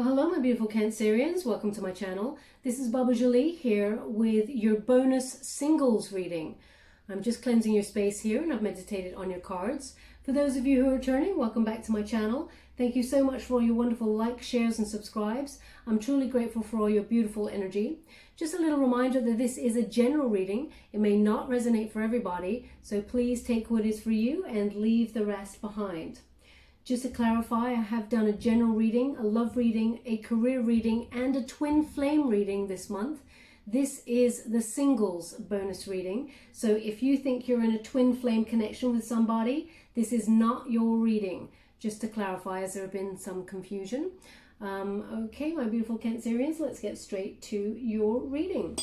Well, hello, my beautiful Cancerians. Welcome to my channel. This is Baba Jolie here with your bonus singles reading. I'm just cleansing your space here and I've meditated on your cards. For those of you who are returning, welcome back to my channel. Thank you so much for all your wonderful likes, shares and subscribes. I'm truly grateful for all your beautiful energy. Just a little reminder that this is a general reading. It may not resonate for everybody, so please take what is for you and leave the rest behind. Just to clarify, I have done a general reading, a love reading, a career reading, and a twin flame reading this month. This is the singles bonus reading. So if you think you're in a twin flame connection with somebody, this is not your reading. Just to clarify, as there have been some confusion. Okay, my beautiful Cancerians, let's get straight to your reading.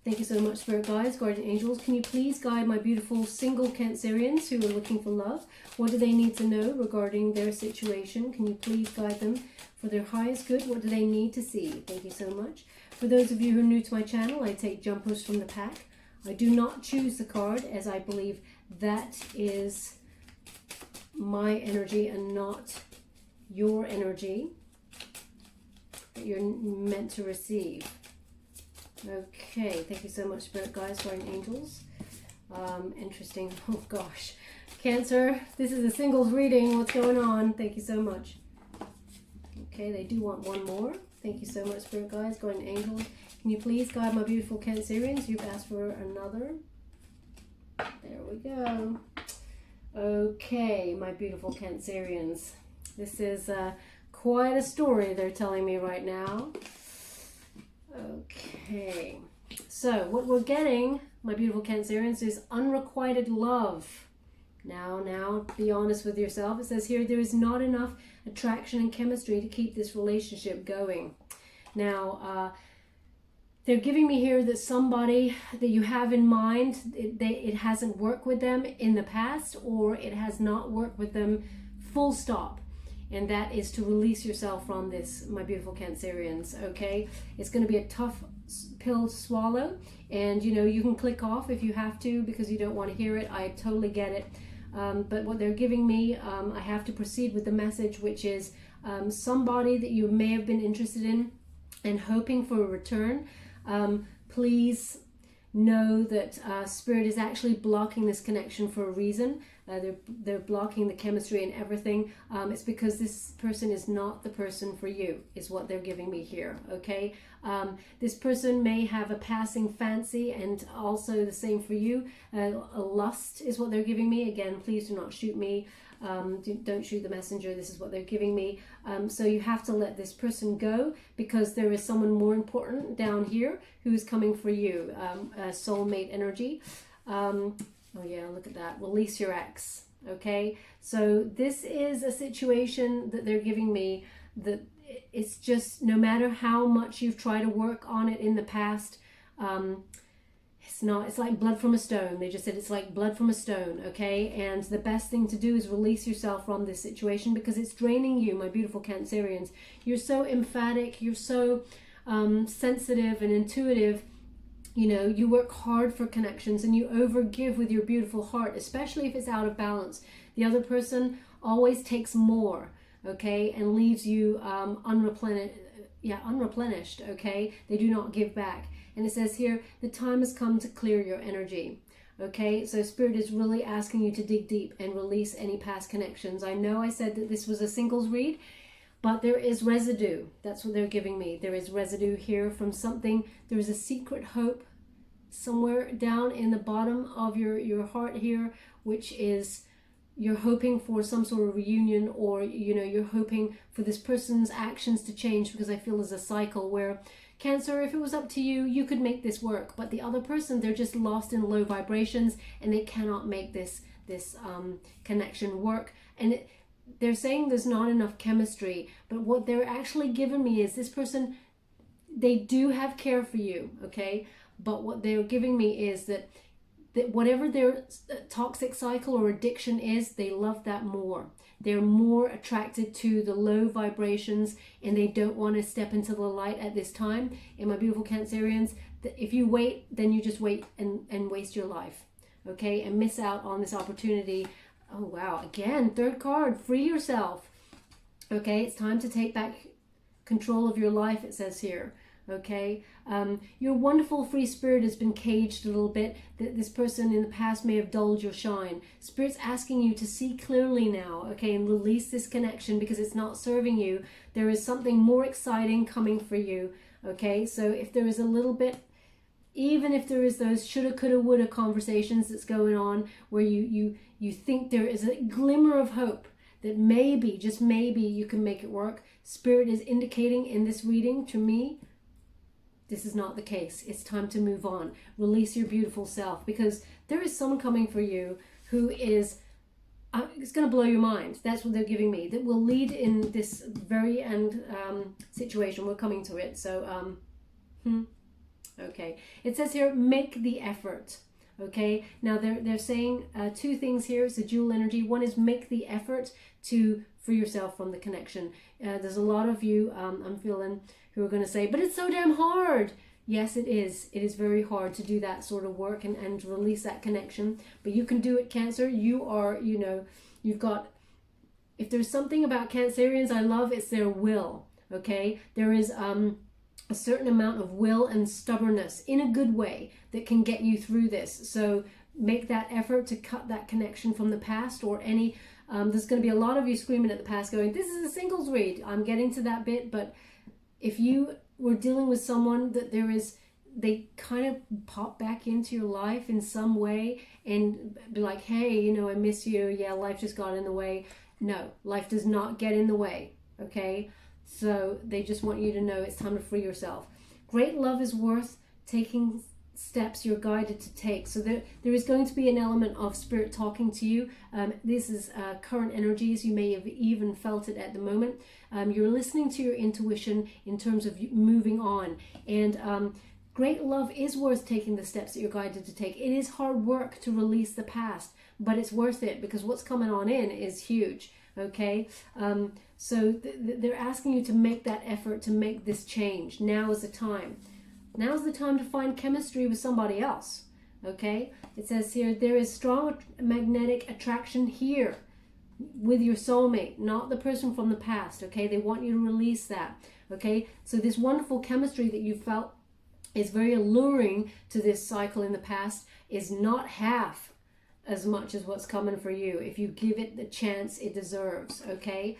Thank you so much, Spirit Guides, Guardian Angels. Can you please guide my beautiful single Cancerians who are looking for love? What do they need to know regarding their situation? Can you please guide them for their highest good? What do they need to see? Thank you so much. For those of you who are new to my channel, I take jumpers from the pack. I do not choose the card, as I believe that is my energy and not your energy that you're meant to receive. Okay, thank you so much, Spirit Guides, Guardian Angels. Interesting. Oh gosh, Cancer, this is a singles reading. What's going on? Thank you so much. Okay, they do want one more. Thank you so much, Spirit Guides, Guardian Angels. Can you please guide my beautiful Cancerians? You've asked for another. There we go. Okay, my beautiful Cancerians. This is quite a story they're telling me right now. Okay, so what we're getting, my beautiful Cancerians, is unrequited love. Now, be honest with yourself. It says here, there is not enough attraction and chemistry to keep this relationship going. Now, they're giving me here that somebody that you have in mind, it hasn't worked with them in the past, or it has not worked with them full stop. And that is to release yourself from this, my beautiful Cancerians, okay? It's going to be a tough pill to swallow. And, you know, you can click off if you have to because you don't want to hear it. I totally get it. But what they're giving me, I have to proceed with the message, which is somebody that you may have been interested in and hoping for a return. Please know that Spirit is actually blocking this connection for a reason. They're blocking the chemistry and everything. It's because this person is not the person for you, is what they're giving me here, okay? This person may have a passing fancy, and also the same for you. A lust is what they're giving me. Again, please do not shoot me. Don't shoot the messenger. This is what they're giving me. So you have to let this person go because there is someone more important down here who's coming for you. Soulmate energy. Oh yeah, look at that. Release your ex. Okay, so this is a situation that they're giving me that it's just, no matter how much you've tried to work on it in the past, it's like blood from a stone. They just said it's like blood from a stone, okay? And the best thing to do is release yourself from this situation because it's draining you, my beautiful Cancerians. You're so emphatic, you're so sensitive and intuitive. You know, you work hard for connections and you overgive with your beautiful heart, especially if it's out of balance. The other person always takes more, okay, and leaves you unreplenished, okay? They do not give back. And it says here, the time has come to clear your energy. Okay, so Spirit is really asking you to dig deep and release any past connections. I know I said that this was a singles read, but there is residue. That's what they're giving me. There is residue here from something. There is a secret hope somewhere down in the bottom of your heart here, which is you're hoping for some sort of reunion, or, you know, you're hoping for this person's actions to change, because I feel there's a cycle where, Cancer, if it was up to you, you could make this work. But the other person, they're just lost in low vibrations and they cannot make this connection work. And they're saying there's not enough chemistry. But what they're actually giving me is this person, they do have care for you, okay? But what they're giving me is that whatever their toxic cycle or addiction is, they love that more. They're more attracted to the low vibrations and they don't want to step into the light at this time. And my beautiful Cancerians, if you wait, then you just wait and waste your life, okay? And miss out on this opportunity. Oh, wow. Again, third card, free yourself. Okay, it's time to take back control of your life, it says here. Okay, your wonderful free spirit has been caged a little bit. This person in the past may have dulled your shine. Spirit's asking you to see clearly now, okay, and release this connection because it's not serving you. There is something more exciting coming for you. Okay, so if there is a little bit, even if there is those shoulda, coulda, woulda conversations that's going on where you think there is a glimmer of hope that maybe, just maybe, you can make it work, Spirit is indicating in this reading to me, this is not the case. It's time to move on. Release your beautiful self, because there is someone coming for you who is, it's going to blow your mind. That's what they're giving me. That will lead in this very end situation. We're coming to it. So, okay. It says here, make the effort. Okay. Now they're saying two things here. It's a dual energy. One is make the effort to free yourself from the connection. There's a lot of you, I'm feeling, who are going to say, but it's so damn hard. Yes, it is. It is very hard to do that sort of work and release that connection. But you can do it, Cancer. You are, you know, you've got, if there's something about Cancerians I love, it's their will. Okay? There is a certain amount of will and stubbornness in a good way that can get you through this. So make that effort to cut that connection from the past or any, there's going to be a lot of you screaming at the past going, this is a singles read. I'm getting to that bit, but if you were dealing with someone that they kind of pop back into your life in some way and be like, hey, you know, I miss you. Yeah, life just got in the way. No, life does not get in the way. Okay. So they just want you to know it's time to free yourself. Great love is worth taking steps you're guided to take. So there is going to be an element of Spirit talking to you. This is current energies. You may have even felt it at the moment. You're listening to your intuition in terms of moving on. And great love is worth taking the steps that you're guided to take. It is hard work to release the past, but it's worth it because what's coming on in is huge. Okay, so they're asking you to make that effort to make this change. Now is the time. Now's the time to find chemistry with somebody else. Okay, it says here, there is strong magnetic attraction here with your soulmate, not the person from the past. Okay, they want you to release that. Okay, so this wonderful chemistry that you felt is very alluring to this cycle in the past is not half as much as what's coming for you if you give it the chance it deserves. Okay,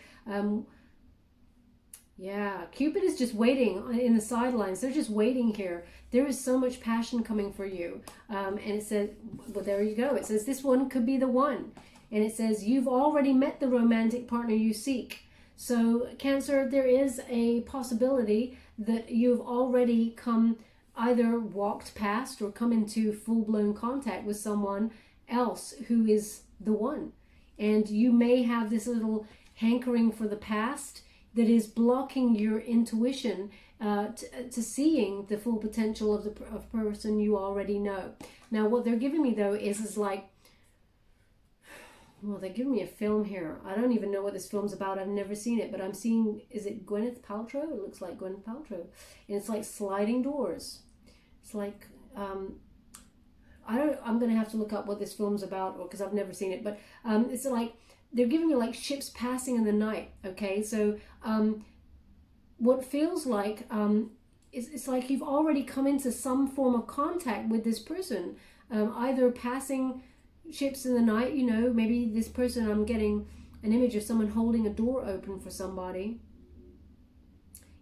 yeah, Cupid is just waiting in the sidelines. They're just waiting here. There is so much passion coming for you. And it says, well, there you go. It says this one could be the one. And it says you've already met the romantic partner you seek. So Cancer, there is a possibility that you've already come, either walked past or come into full-blown contact with someone else who is the one. And you may have this little hankering for the past that is blocking your intuition to seeing the full potential of the person you already know. Now, what they're giving me, though, is like, well, they're giving me a film here. I don't even know what this film's about. I've never seen it, but I'm seeing, is it Gwyneth Paltrow? It looks like Gwyneth Paltrow. And it's like sliding doors. It's like, I'm going to have to look up what this film's about, because I've never seen it, but it's like, they're giving me like ships passing in the night. Okay, so what feels like it's like you've already come into some form of contact with this person, either passing ships in the night. You know, maybe this person, I'm getting an image of someone holding a door open for somebody,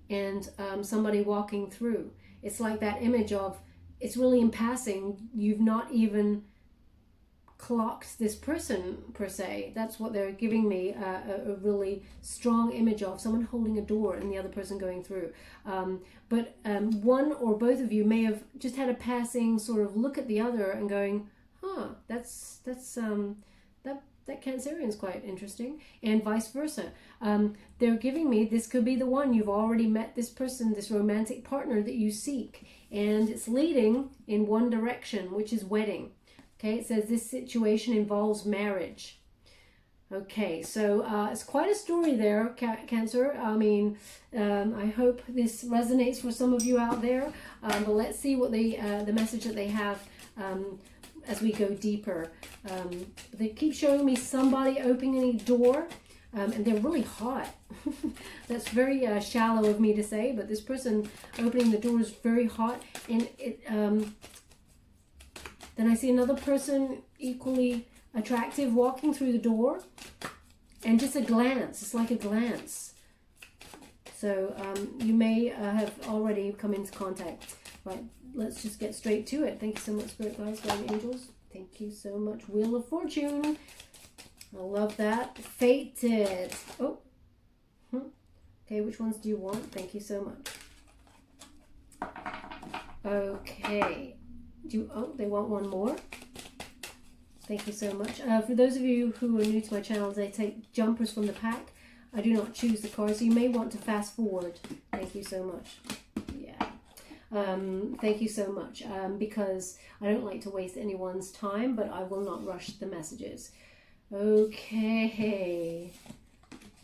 and somebody walking through. It's like that image of, it's really in passing. You've not even clocked this person per se. That's what they're giving me, a really strong image of someone holding a door and the other person going through. But one or both of you may have just had a passing sort of look at the other and going, huh, that Cancerian's quite interesting, and vice versa. They're giving me, this could be the one. You've already met this person, this romantic partner that you seek, and it's leading in one direction, which is wedding. Okay, it says this situation involves marriage. Okay, so it's quite a story there, Cancer. I mean, I hope this resonates for some of you out there. But let's see what the message that they have as we go deeper. They keep showing me somebody opening a door. and they're really hot. That's very shallow of me to say, but this person opening the door is very hot. And then I see another person equally attractive walking through the door, and just a glance. It's like a glance. So you may have already come into contact. Right, let's just get straight to it. Thank you so much, Spirit Guides, Guardian Angels. Thank you so much. Wheel of Fortune. I love that. Fated. Oh. Okay, which ones do you want? Thank you so much. Okay. Oh, they want one more. Thank you so much. For those of you who are new to my channel, I take jumpers from the pack. I do not choose the cards, so you may want to fast forward. Thank you so much. Yeah. Thank you so much. Because I don't like to waste anyone's time, but I will not rush the messages. Okay.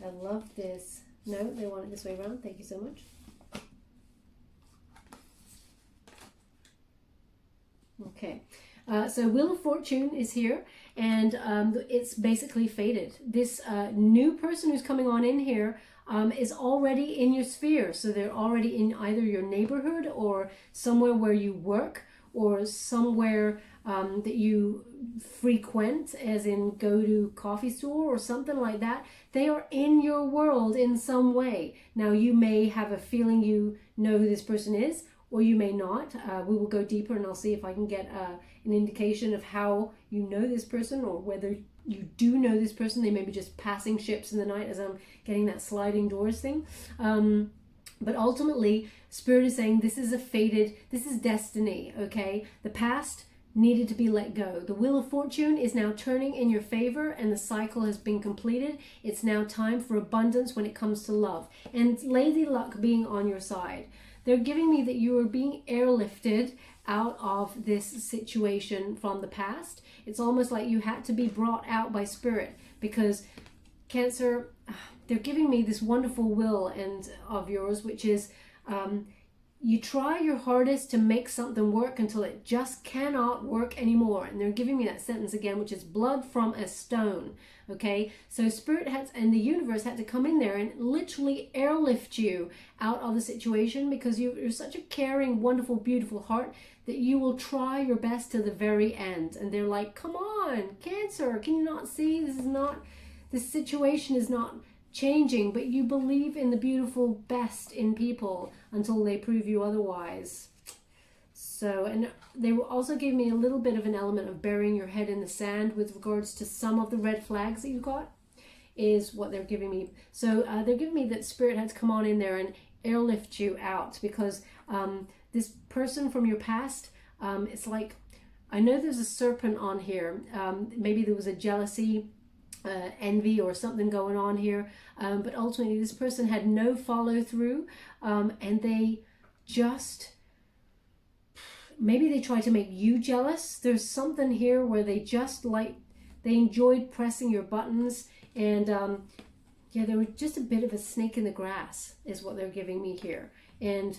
I love this. No, they want it this way around. Thank you so much. Okay. So Wheel of Fortune is here, and it's basically fated. This new person who's coming on in here is already in your sphere. So they're already in either your neighborhood or somewhere where you work, or somewhere that you frequent, as in go to coffee store or something like that. They are in your world in some way. Now, you may have a feeling you know who this person is, or you may not. We will go deeper, and I'll see if I can get an indication of how you know this person, or whether you do know this person. They may be just passing ships in the night, as I'm getting that sliding doors thing. But ultimately, Spirit is saying this is a fated, this is destiny, okay? The past needed to be let go. The Wheel of Fortune is now turning in your favor, and the cycle has been completed. It's now time for abundance when it comes to love, and Lady Luck being on your side. They're giving me that you are being airlifted out of this situation from the past. It's almost like you had to be brought out by Spirit, because Cancer, they're giving me this wonderful will and of yours, which is you try your hardest to make something work until it just cannot work anymore. And they're giving me that sentence again, which is blood from a stone. Okay, so Spirit has, and the universe had to come in there and literally airlift you out of the situation, because you're such a caring, wonderful, beautiful heart that you will try your best to the very end. And they're like, come on, Cancer, can you not see this situation is not changing, but you believe in the beautiful best in people until they prove you otherwise. So, and they will also give me a little bit of an element of burying your head in the sand with regards to some of the red flags that you got, is what they're giving me. So they're giving me that Spirit had to come on in there and airlift you out, because this person from your past, it's like, I know there's a serpent on here. Maybe there was a jealousy, envy, or something going on here, but ultimately this person had no follow through, and they just, maybe they tried to make you jealous. There's something here where they just they enjoyed pressing your buttons, and yeah, they were just a bit of a snake in the grass is what they're giving me here. And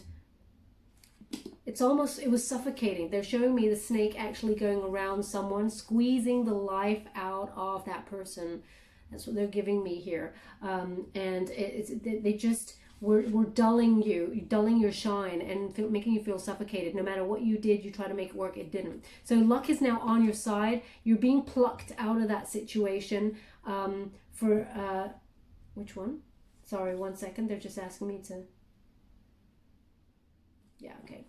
it's almost, it was suffocating. They're showing me the snake actually going around someone, squeezing the life out of that person. That's what they're giving me here. And they just were dulling you, dulling your shine, and making you feel suffocated. No matter what you did, you try to make it work, it didn't. So luck is now on your side. You're being plucked out of that situation. Which one? Sorry, 1 second. They're just asking me to... Yeah, okay.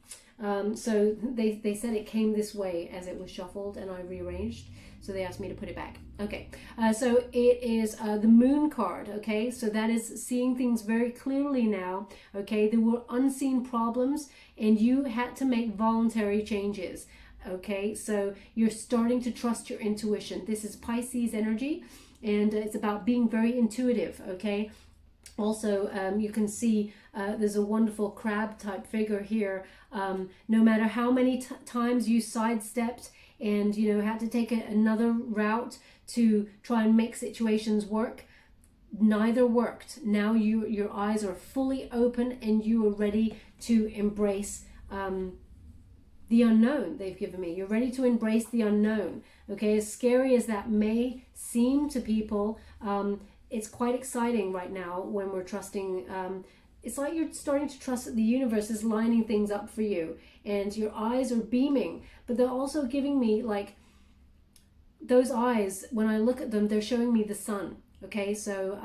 So they said it came this way as it was shuffled, and I rearranged. So they asked me to put it back. Okay, so it is the Moon card, okay? So that is seeing things very clearly now, okay? There were unseen problems, and you had to make voluntary changes, okay? So you're starting to trust your intuition. This is Pisces energy, and it's about being very intuitive, okay? Also, you can see there's a wonderful crab type figure here. No matter how many times you sidestepped and, you know, had to take another route to try and make situations work, neither worked. Now your eyes are fully open, and you are ready to embrace the unknown they've given me. You're ready to embrace the unknown. Okay, as scary as that may seem to people, it's quite exciting right now when we're trusting. It's like you're starting to trust that the universe is lining things up for you, and your eyes are beaming, but they're also giving me like those eyes. When I look at them, they're showing me the sun. Okay, so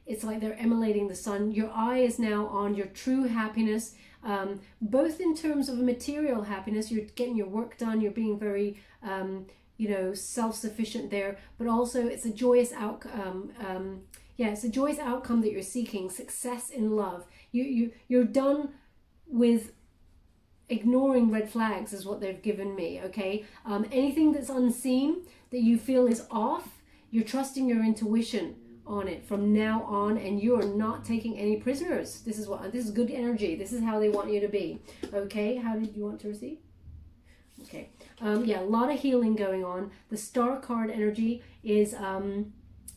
it's like they're emulating the sun. Your eye is now on your true happiness, both in terms of material happiness. You're getting your work done. You're being very, self-sufficient there, but also it's a joyous outcome. It's a joyous outcome that you're seeking. Success in love. You're done with ignoring red flags, is what they've given me. Okay, anything that's unseen that you feel is off, you're trusting your intuition on it from now on, and you are not taking any prisoners. This is good energy. This is how they want you to be. Okay, how did you want to receive? Okay, a lot of healing going on. The Star card energy is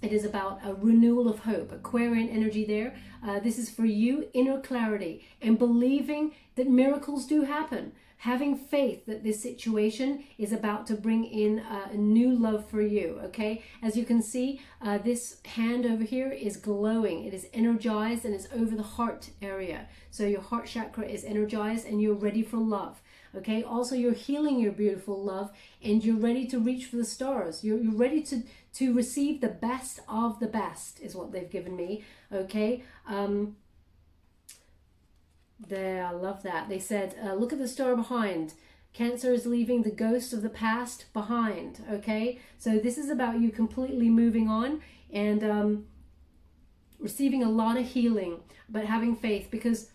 it is about a renewal of hope, Aquarian energy there. This is for you, inner clarity and believing that miracles do happen. Having faith that this situation is about to bring in a new love for you, okay? As you can see, this hand over here is glowing. It is energized and it's over the heart area. So your heart chakra is energized and you're ready for love, okay? Also, you're healing your beautiful love and you're ready to reach for the stars. You're ready to receive the best of the best is what they've given me, okay? There, I love that. They said, look at the star behind. Cancer is leaving the ghost of the past behind, okay? So this is about you completely moving on and receiving a lot of healing, but having faith, because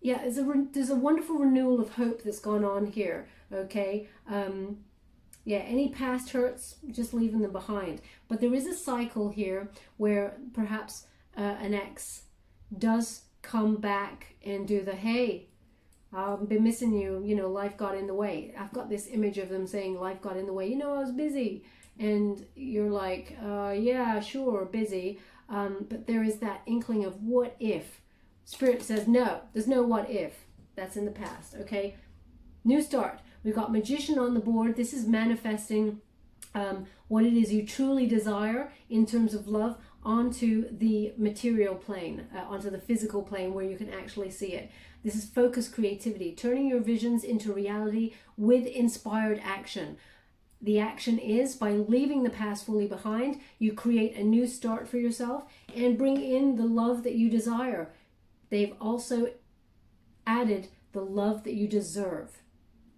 there's a wonderful renewal of hope that's gone on here, okay? Any past hurts, just leaving them behind. But there is a cycle here where perhaps an ex does come back and do the, hey, I've been missing you, life got in the way. I've got this image of them saying life got in the way, I was busy. And you're like, yeah, sure, busy. But there is that inkling of what if. Spirit says, no, there's no what if. That's in the past, okay? New start. We've got Magician on the board. This is manifesting what it is you truly desire in terms of love onto the material plane, onto the physical plane where you can actually see it. This is focused creativity, turning your visions into reality with inspired action. The action is by leaving the past fully behind, you create a new start for yourself and bring in the love that you desire. They've also added the love that you deserve.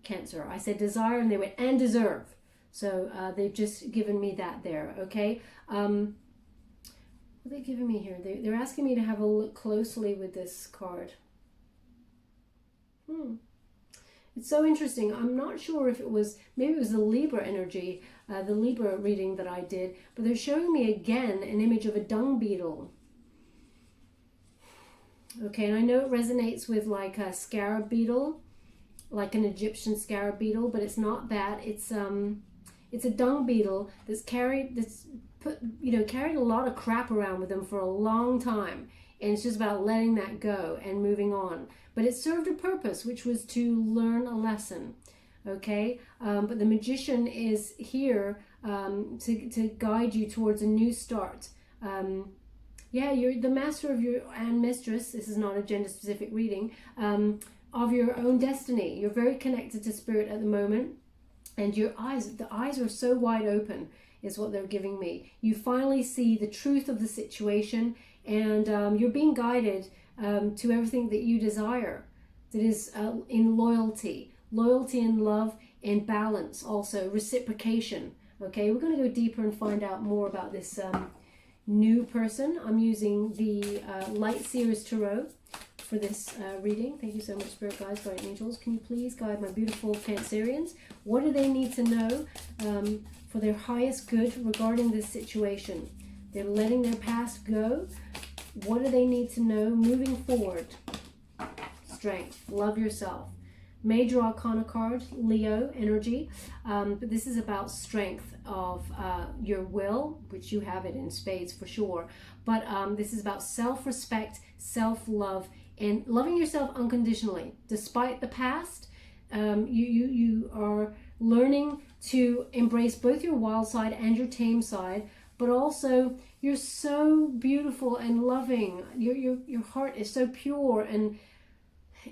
Cancer. I said desire and they went, and deserve. So they've just given me that there, okay? What are they giving me here? They're asking me to have a look closely with this card. It's so interesting. I'm not sure if maybe it was the Libra energy, the Libra reading that I did, but they're showing me again an image of a dung beetle. Okay, and I know it resonates with like a scarab beetle, like an Egyptian scarab beetle, but it's not that. It's a dung beetle that's carried a lot of crap around with them for a long time, and it's just about letting that go and moving on. But it served a purpose, which was to learn a lesson, okay? But the Magician is here to guide you towards a new start. You're the master of your and mistress. This is not a gender specific reading, of your own destiny. You're very connected to spirit at the moment, and the eyes are so wide open is what they're giving me. You finally see the truth of the situation, and you're being guided to everything that you desire, that is in loyalty and love and balance, also reciprocation. Okay, we're going to go deeper and find out more about this new person. I'm using the Light Seers Tarot for this reading. Thank you so much, Spirit Guides, Guardian Angels. Can you please guide my beautiful Cancerians? What do they need to know for their highest good regarding this situation? They're letting their past go. What do they need to know moving forward? Strength. Love yourself. Major Arcana card, Leo energy. But this is about strength of your will, which you have it in spades for sure. But this is about self-respect, self-love, and loving yourself unconditionally. Despite the past, you are learning to embrace both your wild side and your tame side, but also you're so beautiful and loving. Your heart is so pure and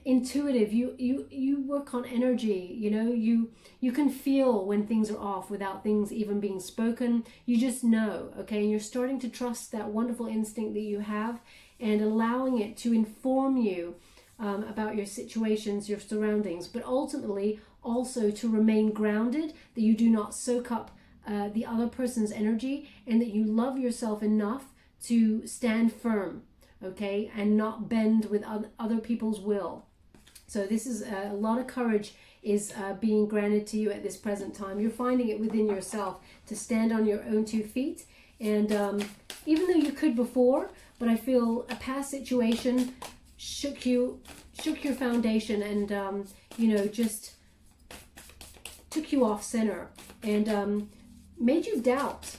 intuitive. You work on energy. You know, you can feel when things are off without things even being spoken. You just know, okay? And you're starting to trust that wonderful instinct that you have and allowing it to inform you about your situations, your surroundings, but ultimately also to remain grounded, that you do not soak up the other person's energy, and that you love yourself enough to stand firm, okay, and not bend with other people's will. So this is a lot of courage is being granted to you at this present time. You're finding it within yourself to stand on your own 2 feet. And even though you could before, but I feel a past situation shook your foundation and, you know, just took you off center and made you doubt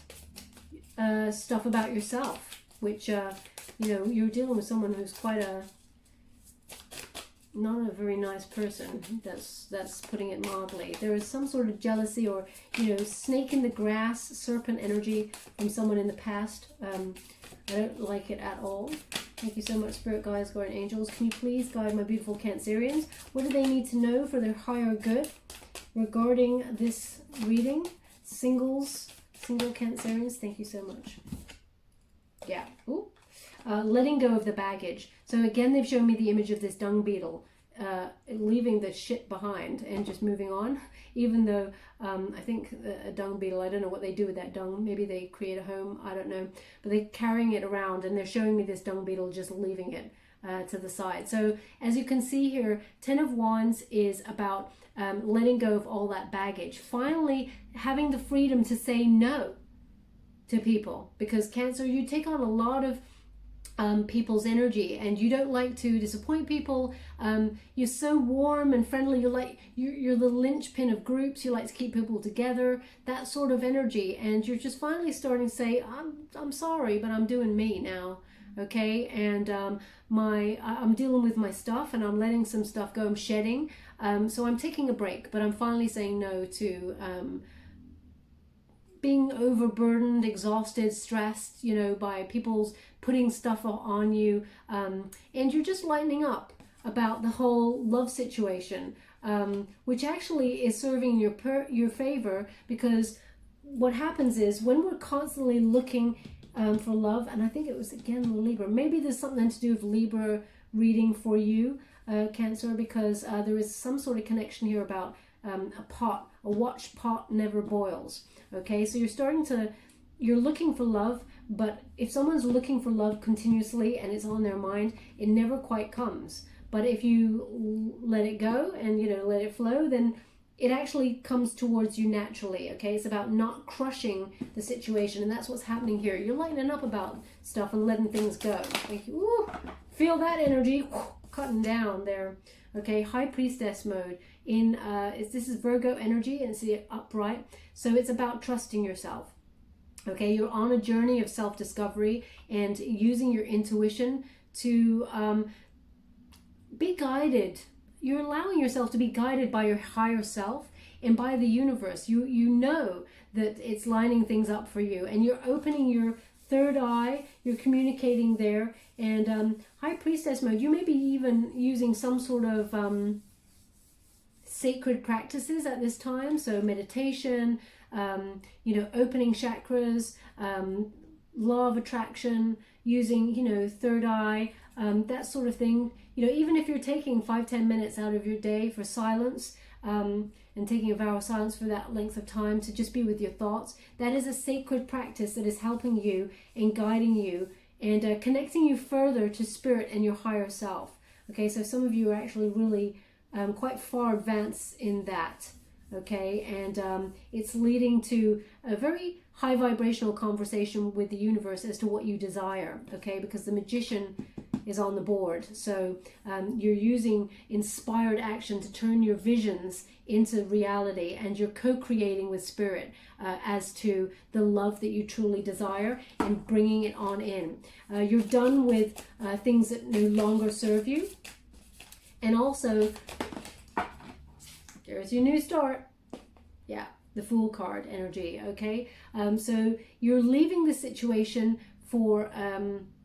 stuff about yourself, which, you know, you're dealing with someone who's quite not a very nice person. That's putting it mildly. There is some sort of jealousy or, you know, snake in the grass, serpent energy from someone in the past. I don't like it at all. Thank you so much, Spirit Guides, Guardian Angels. Can you please guide my beautiful Cancerians? What do they need to know for their higher good regarding this reading? Single Cancerians, thank you so much. Yeah. Ooh. Letting go of the baggage. So again, they've shown me the image of this dung beetle leaving the shit behind and just moving on. Even though I think a dung beetle, I don't know what they do with that dung. Maybe they create a home, I don't know. But they're carrying it around and they're showing me this dung beetle just leaving it to the side. So as you can see here, 10 of Wands is about letting go of all that baggage. Finally having the freedom to say no to people. Because Cancer, you take on a lot of people's energy and you don't like to disappoint people. You're so warm and friendly. You're the linchpin of groups. You like to keep people together, that sort of energy. And you're just finally starting to say, I'm sorry, but I'm doing me now. Okay. And I'm dealing with my stuff and I'm letting some stuff go. I'm shedding. So I'm taking a break, but I'm finally saying no to being overburdened, exhausted, stressed, you know, by people's putting stuff on you, and you're just lightening up about the whole love situation, which actually is serving your favor, because what happens is when we're constantly looking for love, and I think it was again Libra, maybe there's something to do with Libra reading for you, Cancer, because there is some sort of connection here about a watched pot never boils. Okay, so you're looking for love, but if someone's looking for love continuously and it's on their mind, it never quite comes. But if you let it go and, you know, let it flow, then it actually comes towards you naturally. Okay, it's about not crushing the situation, and that's what's happening here. You're lightening up about stuff and letting things go. Thank you. Ooh, feel that energy cutting down there. Okay, High Priestess mode. This is Virgo energy, and it's the upright. So it's about trusting yourself. Okay, you're on a journey of self-discovery and using your intuition to be guided. You're allowing yourself to be guided by your higher self and by the universe. You know that it's lining things up for you, and you're opening your third eye. You're communicating there. And High Priestess mode, you may be even using some sort of sacred practices at this time. So meditation, you know, opening chakras, law of attraction, using, you know, third eye, that sort of thing. You know, even if you're taking 5-10 minutes out of your day for silence, and taking a vow of silence for that length of time to just be with your thoughts, that is a sacred practice that is helping you and guiding you and connecting you further to spirit and your higher self. Okay, so some of you are actually really quite far advanced in that. Okay, and it's leading to a very high vibrational conversation with the universe as to what you desire. Okay, because the Magician is on the board, so you're using inspired action to turn your visions into reality, and you're co-creating with spirit as to the love that you truly desire and bringing it on in. You're done with things that no longer serve you, and also there's your new start. Yeah, the Fool card energy, okay? So you're leaving the situation for,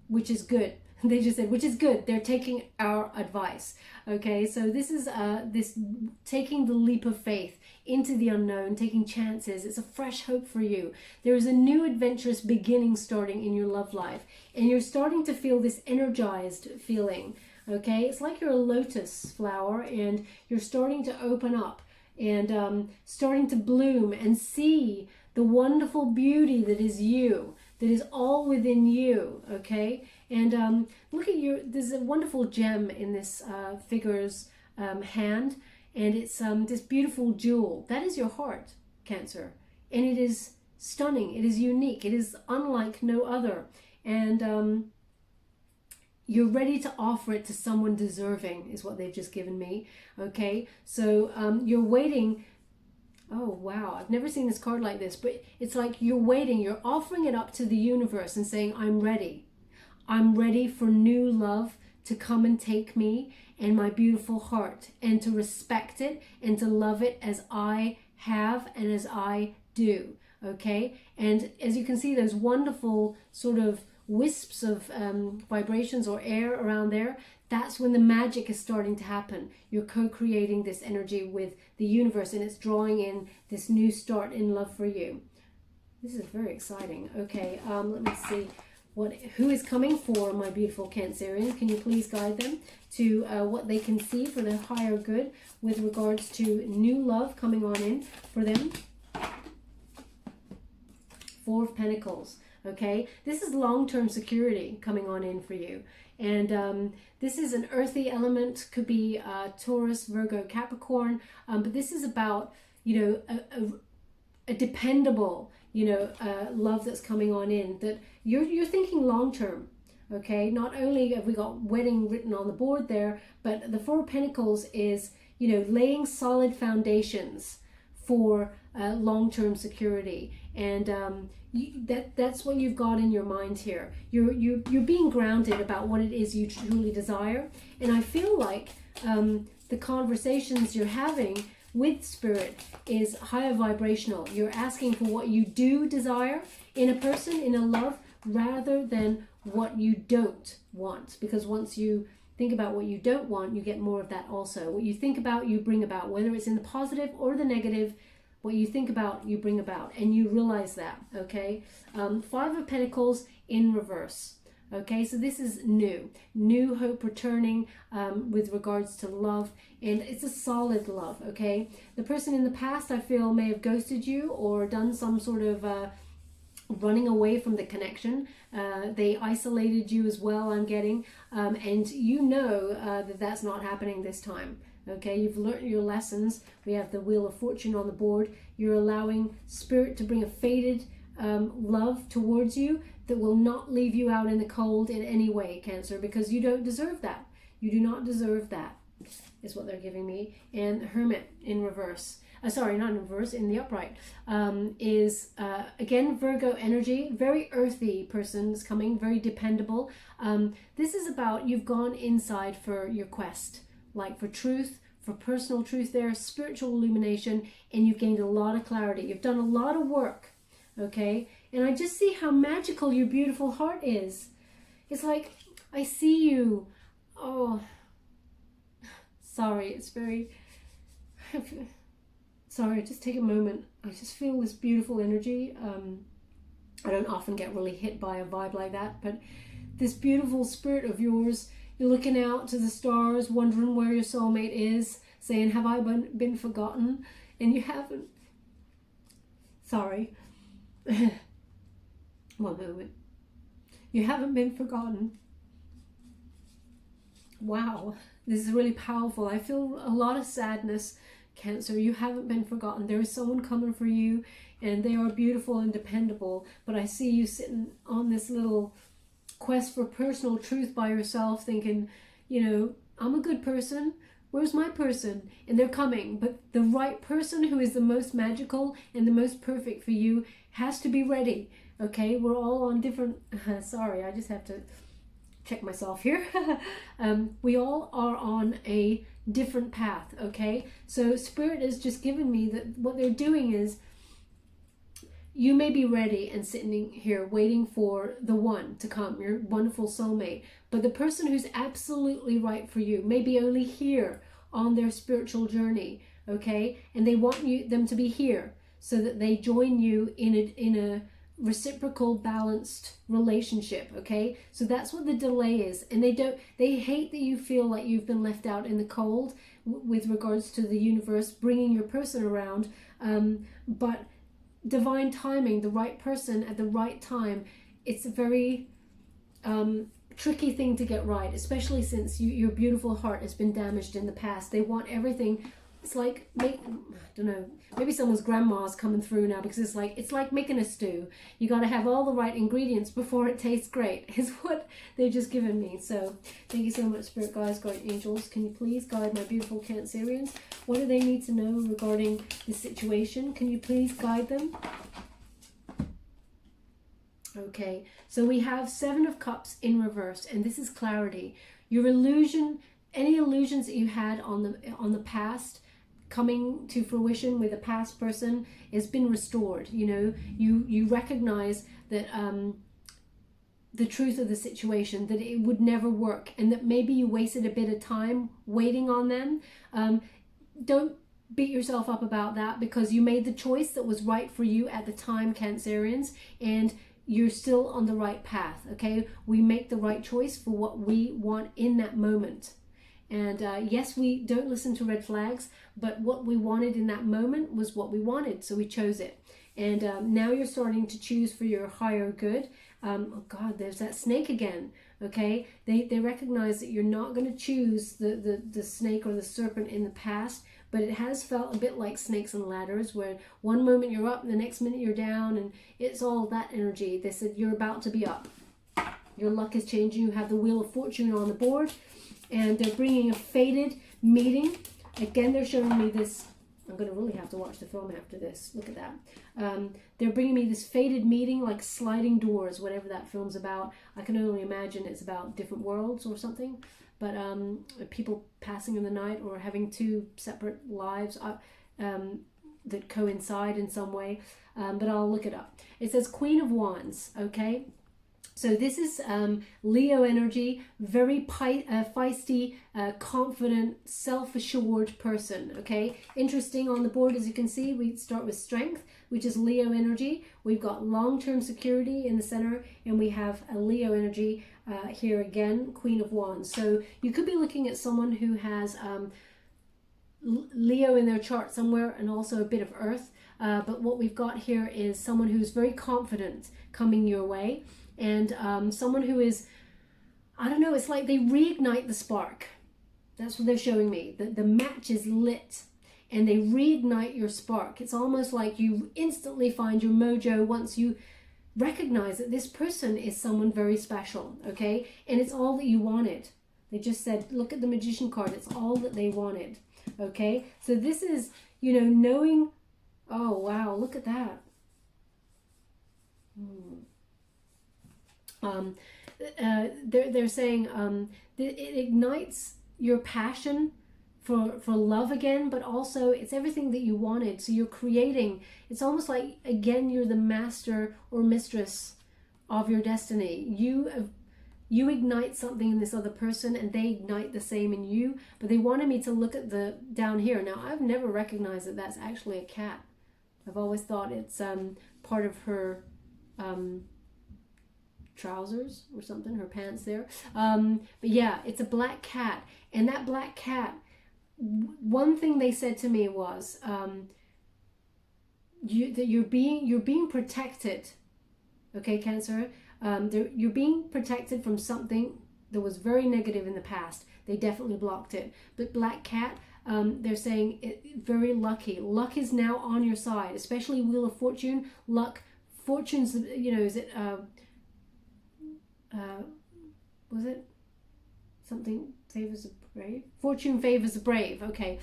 which is good. They just said, which is good. They're taking our advice, okay? So this is this taking the leap of faith into the unknown, taking chances. It's a fresh hope for you. There is a new adventurous beginning starting in your love life, and you're starting to feel this energized feeling, okay? It's like you're a lotus flower, and you're starting to open up and starting to bloom and see the wonderful beauty that is you, that is all within you, okay? And look at there's a wonderful gem in this figure's hand, and it's this beautiful jewel. That is your heart, Cancer. And it is stunning, it is unique, it is unlike no other. And you're ready to offer it to someone deserving, is what they've just given me, okay? So you're waiting. Oh, wow. I've never seen this card like this, but it's like you're waiting. You're offering it up to the universe and saying, I'm ready. I'm ready for new love to come and take me and my beautiful heart, and to respect it and to love it as I have and as I do, okay? And as you can see, those wonderful sort of wisps of vibrations or air around there. That's when the magic is starting to happen. You're co-creating this energy with the universe, and it's drawing in this new start in love for you. This is very exciting. Okay, let me see who is coming for my beautiful Cancerian. Can you please guide them to what they can see for their higher good with regards to new love coming on in for them? Four of Pentacles. Okay, this is long-term security coming on in for you. And this is an earthy element, could be Taurus, Virgo, Capricorn, but this is about, you know, a dependable, you know, love that's coming on in, that you're thinking long-term, okay? Not only have we got wedding written on the board there, but the Four of Pentacles is, you know, laying solid foundations for long-term security. And that's what you've got in your mind here. You're being grounded about what it is you truly desire. And I feel like the conversations you're having with Spirit is higher vibrational. You're asking for what you do desire in a person, in a love, rather than what you don't want. Because once you think about what you don't want, you get more of that also. What you think about, you bring about, whether it's in the positive or the negative. What you think about, you bring about, and you realize that, okay? Five of Pentacles in reverse, okay? So this is new hope returning with regards to love, and it's a solid love, okay? The person in the past, I feel, may have ghosted you or done some sort of running away from the connection. They isolated you as well, I'm getting, and you know that that's not happening this time. Okay, you've learned your lessons. We have the Wheel of Fortune on the board. You're allowing Spirit to bring a faded love towards you that will not leave you out in the cold in any way, Cancer, because you don't deserve that. You do not deserve that, is what they're giving me. And Hermit in reverse. Sorry, not in reverse, in the upright. Is, again, Virgo energy. Very earthy person's coming, very dependable. This is about you've gone inside for your quest, like for truth, for personal truth there, spiritual illumination, and you've gained a lot of clarity. You've done a lot of work, okay? And I just see how magical your beautiful heart is. It's like, I see you. Oh, sorry, it's very... Sorry, just take a moment. I just feel this beautiful energy. I don't often get really hit by a vibe like that, but this beautiful spirit of yours, you're looking out to the stars, wondering where your soulmate is, saying, have I been forgotten? And you haven't. Sorry. One moment. You haven't been forgotten. Wow, this is really powerful. I feel a lot of sadness, Cancer. You haven't been forgotten. There is someone coming for you, and they are beautiful and dependable. But I see you sitting on this little quest for personal truth by yourself, thinking, you know, I'm a good person. Where's my person? And they're coming. But the right person who is the most magical and the most perfect for you has to be ready. Okay, we're all on different... sorry, I just have to check myself here. We all are on a different path, okay? So Spirit has just given me that what they're doing is you may be ready and sitting here waiting for the one to come, your wonderful soulmate. But the person who's absolutely right for you may be only here on their spiritual journey, okay? And they want them to be here so that they join you in a reciprocal, balanced relationship, okay? So that's what the delay is. And they hate that you feel like you've been left out in the cold with regards to the universe bringing your person around. But divine timing, the right person at the right time, it's a very tricky thing to get right, especially since your beautiful heart has been damaged in the past. They want everything. It's like, I don't know, maybe someone's grandma's coming through now, because it's like making a stew. You got to have all the right ingredients before it tastes great, is what they've just given me. So thank you so much, Spirit Guides, Guardian Angels. Can you please guide my beautiful Cancerians? What do they need to know regarding the situation? Can you please guide them? Okay, so we have Seven of Cups in reverse, and this is clarity. Your illusion, any illusions that you had on the past, coming to fruition with a past person, has been restored. You know, you recognize that the truth of the situation, that it would never work, and that maybe you wasted a bit of time waiting on them. Don't beat yourself up about that, because you made the choice that was right for you at the time, Cancerians, and you're still on the right path, okay? We make the right choice for what we want in that moment. And yes, we don't listen to red flags, but what we wanted in that moment was what we wanted, so we chose it. And now you're starting to choose for your higher good. Oh God, there's that snake again, okay? They recognize that you're not going to choose the snake or the serpent in the past, but it has felt a bit like snakes and ladders, where one moment you're up and the next minute you're down, and it's all that energy. They said you're about to be up. Your luck is changing. You have the Wheel of Fortune on the board, and they're bringing a fated meeting. Again, they're showing me this. I'm going to really have to watch the film after this. Look at that. They're bringing me this fated meeting, like sliding doors, whatever that film's about. I can only imagine it's about different worlds or something. But people passing in the night, or having two separate lives that coincide in some way. But I'll look it up. It says Queen of Wands, okay? So this is Leo energy, very feisty, confident, self-assured person, okay? Interesting on the board, as you can see, we start with Strength, which is Leo energy. We've got long-term security in the center, and we have a Leo energy here again, Queen of Wands. So you could be looking at someone who has Leo in their chart somewhere, and also a bit of Earth. But what we've got here is someone who's very confident coming your way. And someone who is, I don't know, it's like they reignite the spark. That's what they're showing me. The match is lit, and they reignite your spark. It's almost like you instantly find your mojo once you recognize that this person is someone very special, okay? And it's all that you wanted. They just said, look at the Magician card. It's all that they wanted, okay? So this is, you know, knowing, oh, wow, look at that. They're saying it ignites your passion for love again, but also it's everything that you wanted. So you're creating, it's almost like, again, you're the master or mistress of your destiny. You ignite something in this other person, and they ignite the same in you. But they wanted me to look at the down here. Now, I've never recognized that that's actually a cat. I've always thought it's part of her trousers or something, her pants there. But yeah, it's a black cat. And that black cat, one thing they said to me was that you're being protected, okay, Cancer? You're being protected from something that was very negative in the past. They definitely blocked it. But black cat, they're saying very lucky. Luck is now on your side, especially Wheel of Fortune. Luck, fortune's, you know, is it was it something favors the brave? Fortune favors the brave. Okay,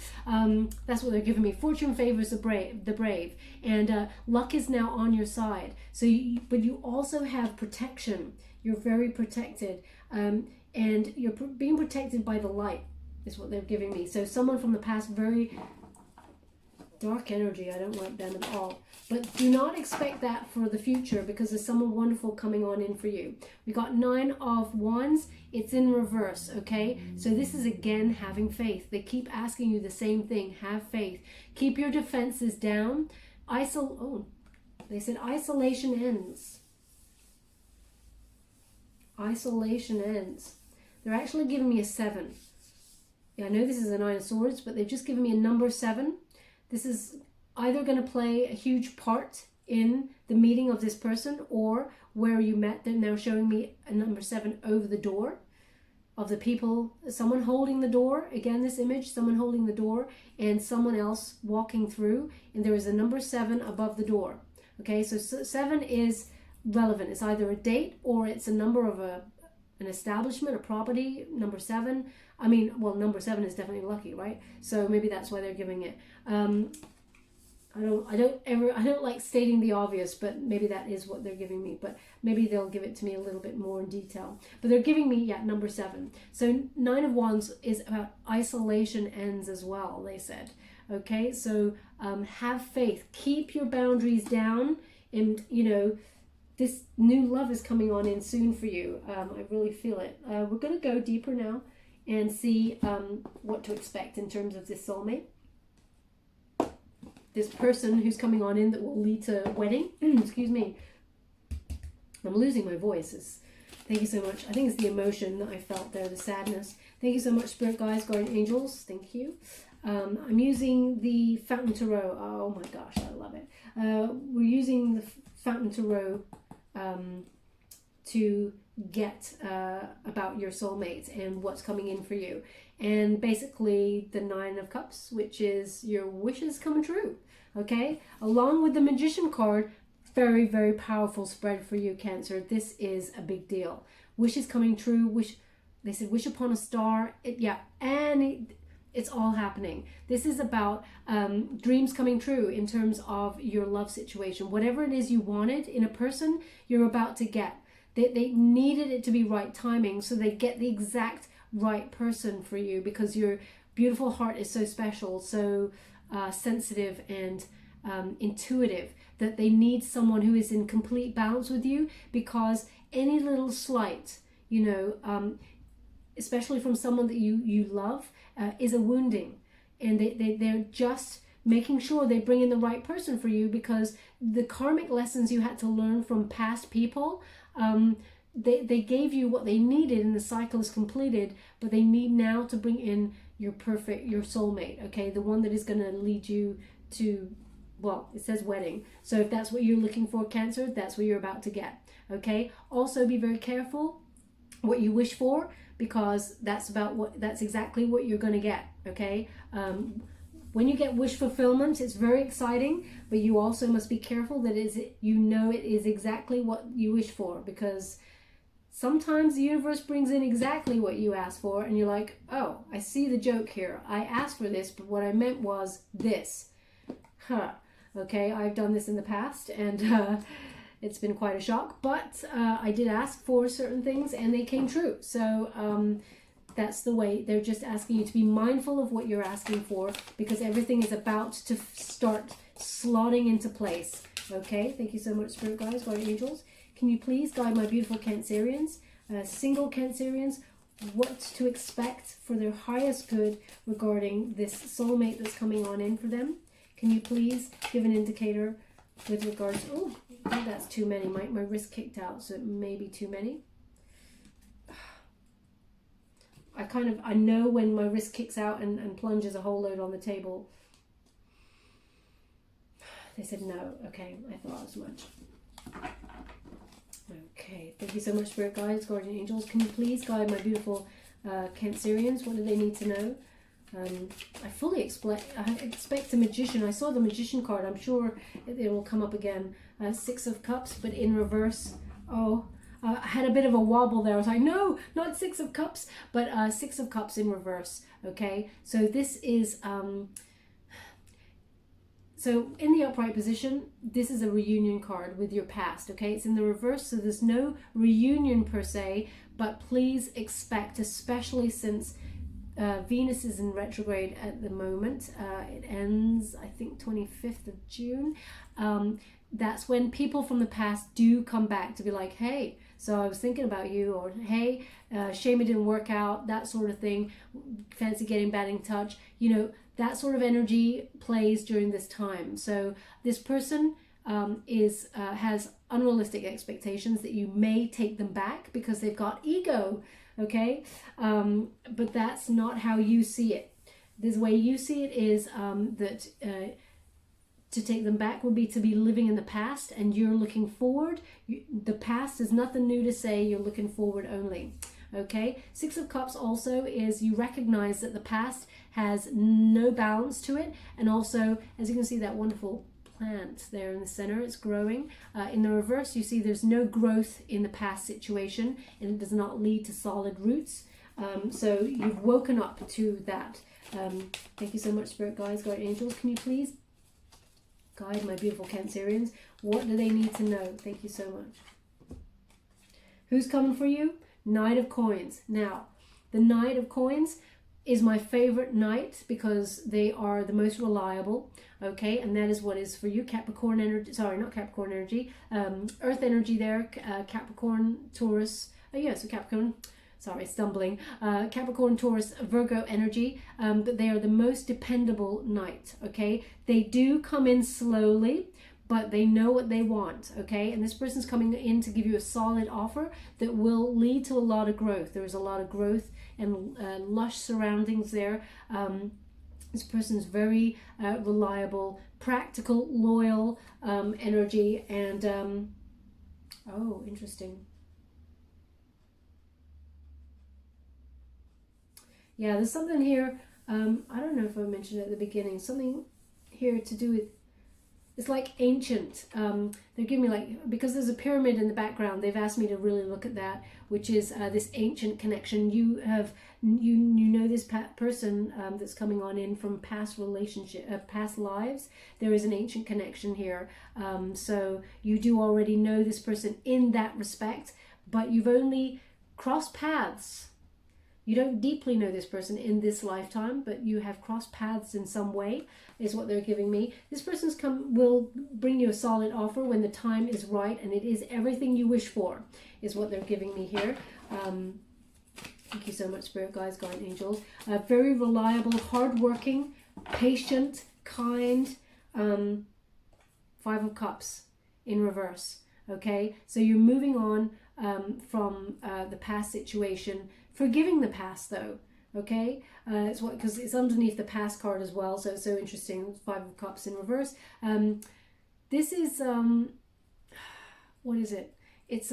that's what they're giving me. Fortune favors the brave, and luck is now on your side. So, but you also have protection. You're very protected, and you're being protected by the light. Is what they're giving me. So, someone from the past, very Dark energy, I don't like them at all. But do not expect that for the future, because there's someone wonderful coming on in for you. We got 9 of Wands. It's in reverse, okay? So this is, again, having faith. They keep asking you the same thing. Have faith. Keep your defenses down. They said isolation ends. Isolation ends. They're actually giving me a 7. Yeah, I know this is a 9 of Swords, but they've just given me a number 7. This is either going to play a huge part in the meeting of this person or where you met. They're now showing me a number 7 over the door of the people. Someone holding the door. Again, this image, someone holding the door and someone else walking through. And there is a number 7 above the door. Okay, so 7 is relevant. It's either a date or it's a number of an establishment, a property. Number 7. I mean, well, number 7 is definitely lucky, right? So maybe that's why they're giving it. I don't like stating the obvious, but maybe that is what they're giving me. But maybe they'll give it to me a little bit more in detail. But they're giving me, yeah, number 7. So 9 of Wands is about isolation ends as well, they said. Okay, so have faith. Keep your boundaries down. And, you know, this new love is coming on in soon for you. I really feel it. We're going to go deeper now and see what to expect in terms of this soulmate. This person who's coming on in that will lead to wedding. Excuse me. I'm losing my voice. Thank you so much. I think it's the emotion that I felt there, the sadness. Thank you so much, Spirit Guides, Guardian Angels. Thank you. I'm using the Fountain Tarot. Oh my gosh, I love it. We're using the Fountain Tarot to get about your soulmate and what's coming in for you. And basically the 9 of Cups, which is your wishes come true. Okay, along with the Magician card, very, very powerful spread for you, Cancer. This is a big deal. Wishes coming true. They said wish upon a star. It's all happening. This is about dreams coming true in terms of your love situation. Whatever it is you wanted in a person, you're about to get. They needed it to be right timing, so they get the exact right person for you, because your beautiful heart is so special, so sensitive and intuitive, that they need someone who is in complete balance with you, because any little slight, you know, especially from someone that you love, is a wounding. And they're just making sure they bring in the right person for you, because the karmic lessons you had to learn from past people, they gave you what they needed and the cycle is completed, but they need now to bring in your soulmate, okay? The one that is going to lead you to, well, it says wedding. So if that's what you're looking for, Cancer, that's what you're about to get, okay? Also be very careful what you wish for, because that's exactly what you're going to get, okay? When you get wish fulfillment, it's very exciting, but you also must be careful that it is exactly what you wish for, because sometimes the universe brings in exactly what you asked for, and you're like, oh, I see the joke here. I asked for this, but what I meant was this. Okay, I've done this in the past, and it's been quite a shock, but I did ask for certain things, and they came true. So that's the way. They're just asking you to be mindful of what you're asking for, because everything is about to start slotting into place. Okay, thank you so much, Spirit Guides, Guardian Angels. Can you please guide my beautiful Cancerians, single Cancerians, what to expect for their highest good regarding this soulmate that's coming on in for them? Can you please give an indicator with regards... Oh, I think that's too many. My wrist kicked out, so it may be too many. I know when my wrist kicks out and plunges a whole load on the table. They said no. Okay, I thought as much. Okay, thank you so much, Spirit Guides, Guardian Angels. Can you please guide my beautiful Cancerians? What do they need to know? I fully expect a Magician. I saw the Magician card. I'm sure it will come up again. 6 of Cups, but in reverse. Oh, I had a bit of a wobble there. I was like, no, not 6 of Cups, but 6 of Cups in reverse. Okay, so this is... So in the upright position, this is a reunion card with your past, okay? It's in the reverse, so there's no reunion per se, but please expect, especially since Venus is in retrograde at the moment. It ends, I think, 25th of June. That's when people from the past do come back to be like, hey, so I was thinking about you, or hey, shame it didn't work out, that sort of thing. Fancy getting back in touch. You know, that sort of energy plays during this time. So this person has unrealistic expectations that you may take them back because they've got ego. Okay, but that's not how you see it. This way you see it is that to take them back would be to be living in the past, and you're looking forward. The past is nothing new to say, you're looking forward only. Okay, Six of Cups also is you recognize that the past has no balance to it, and also, as you can see, that wonderful plant there in the center, it's growing. In the reverse, you see there's no growth in the past situation, and it does not lead to solid roots. So you've woken up to that. Thank you so much, Spirit Guides, Guardian Angels. Can you please guide my beautiful Cancerians? What do they need to know? Thank you so much. Who's coming for you? Knight of Coins. Now, the Knight of Coins is my favorite knight because they are the most reliable, okay, and that is what is for you. Capricorn energy, sorry, not Capricorn energy, Earth energy there, Capricorn, Taurus, so Capricorn, sorry, stumbling, Capricorn, Taurus, Virgo energy, but they are the most dependable knight, okay. They do come in slowly, but they know what they want, okay? And this person's coming in to give you a solid offer that will lead to a lot of growth. There is a lot of growth and lush surroundings there. This person's very reliable, practical, loyal energy, and oh, interesting. Yeah, there's something here, I don't know if I mentioned it at the beginning, something here to do with, it's like ancient. They're giving me like, because there's a pyramid in the background, they've asked me to really look at that, which is this ancient connection. You know this person that's coming on in from past past lives. There is an ancient connection here. So you do already know this person in that respect, but you've only crossed paths. You don't deeply know this person in this lifetime, but you have crossed paths in some way, is what they're giving me. This person's will bring you a solid offer when the time is right, and it is everything you wish for, is what they're giving me here. Thank you so much, Spirit Guides, Guardian Angels. Very reliable, hardworking, patient, kind. Five of Cups in reverse. Okay, so you're moving on from the past situation. Forgiving the past, though, okay? It's what, because it's underneath the past card as well, so it's so interesting. Five of Cups in reverse. This is what is it? It's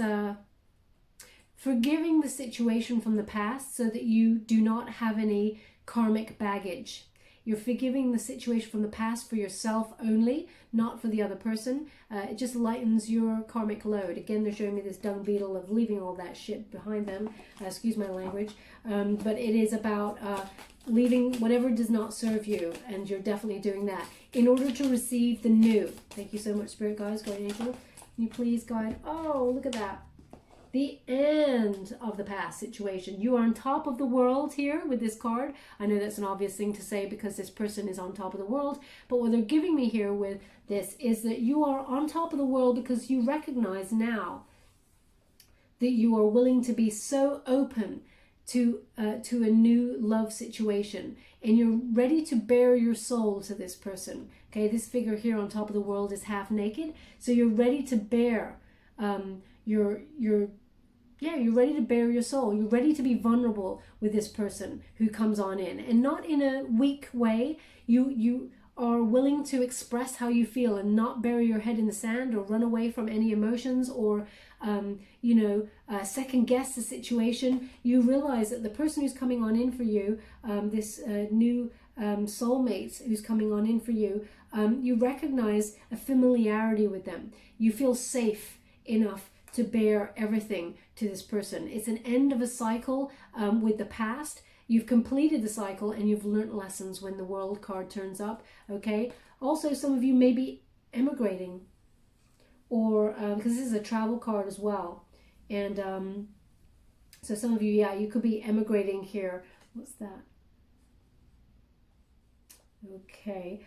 forgiving the situation from the past so that you do not have any karmic baggage. You're forgiving the situation from the past for yourself only, not for the other person. It just lightens your karmic load. Again, they're showing me this dung beetle of leaving all that shit behind them. Excuse my language. But it is about leaving whatever does not serve you, and you're definitely doing that in order to receive the new. Thank you so much, Spirit Guides, Guardian Angel. Can you please guide? Oh, look at that. The end of the past situation. You are on top of the world here with this card. I know that's an obvious thing to say because this person is on top of the world, but what they're giving me here with this is that you are on top of the world because you recognize now that you are willing to be so open to a new love situation, and you're ready to bare your soul to this person. Okay, this figure here on top of the world is half naked, so you're ready to bare you're ready to bare your soul. You're ready to be vulnerable with this person who comes on in, and not in a weak way. You are willing to express how you feel and not bury your head in the sand or run away from any emotions or second guess the situation. You realize that the person who's coming on in for you, this new soulmate who's coming on in for you, you recognize a familiarity with them. You feel safe enough to bear everything to this person. It's an end of a cycle with the past. You've completed the cycle and you've learnt lessons when the World card turns up, okay? Also, some of you may be emigrating, or because this is a travel card as well. And so some of you, yeah, you could be emigrating here. What's that? Okay.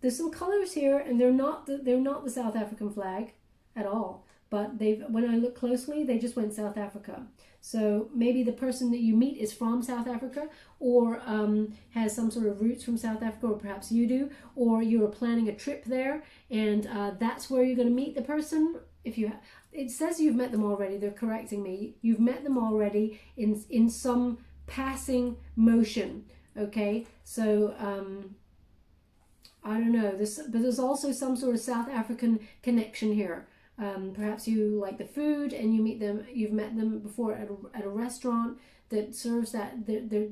There's some colors here, and they're not the South African flag at all. But when I look closely, they just went South Africa. So maybe the person that you meet is from South Africa, or has some sort of roots from South Africa, or perhaps you do, or you are planning a trip there, and that's where you're going to meet the person. It says you've met them already. They're correcting me. You've met them already in some passing motion. Okay, so I don't know. But there's also some sort of South African connection here. Perhaps you like the food and you've met them before at a restaurant that serves their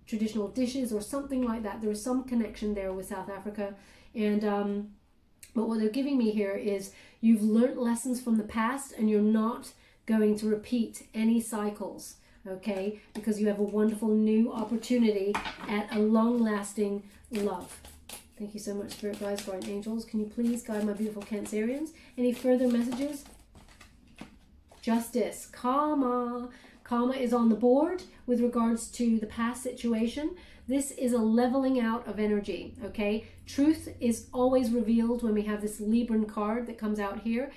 traditional dishes or something like that. There is some connection there with South Africa. And but what they're giving me here is you've learnt lessons from the past, and you're not going to repeat any cycles, okay? Because you have a wonderful new opportunity at a long-lasting love. Thank you so much, Spirit Guides, Guardian Angels. Can you please guide my beautiful Cancerians? Any further messages? Justice, karma. Karma is on the board with regards to the past situation. This is a leveling out of energy, okay? Truth is always revealed when we have this Libran card that comes out here.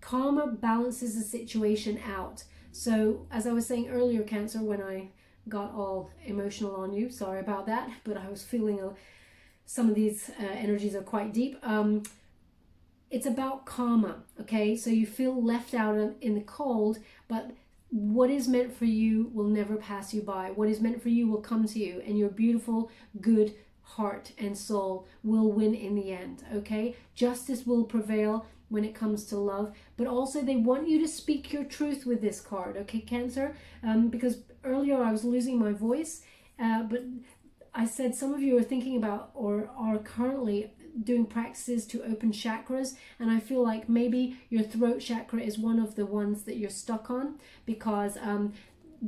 Karma balances the situation out. So, as I was saying earlier, Cancer, when I got all emotional on you, sorry about that, but I was feeling some of these energies are quite deep. It's about karma, okay? So you feel left out in the cold, but what is meant for you will never pass you by. What is meant for you will come to you, and your beautiful, good heart and soul will win in the end, okay? Justice will prevail when it comes to love, but also they want you to speak your truth with this card, okay, Cancer? Because earlier I was losing my voice, but I said some of you are thinking about or are currently doing practices to open chakras, and I feel like maybe your throat chakra is one of the ones that you're stuck on, because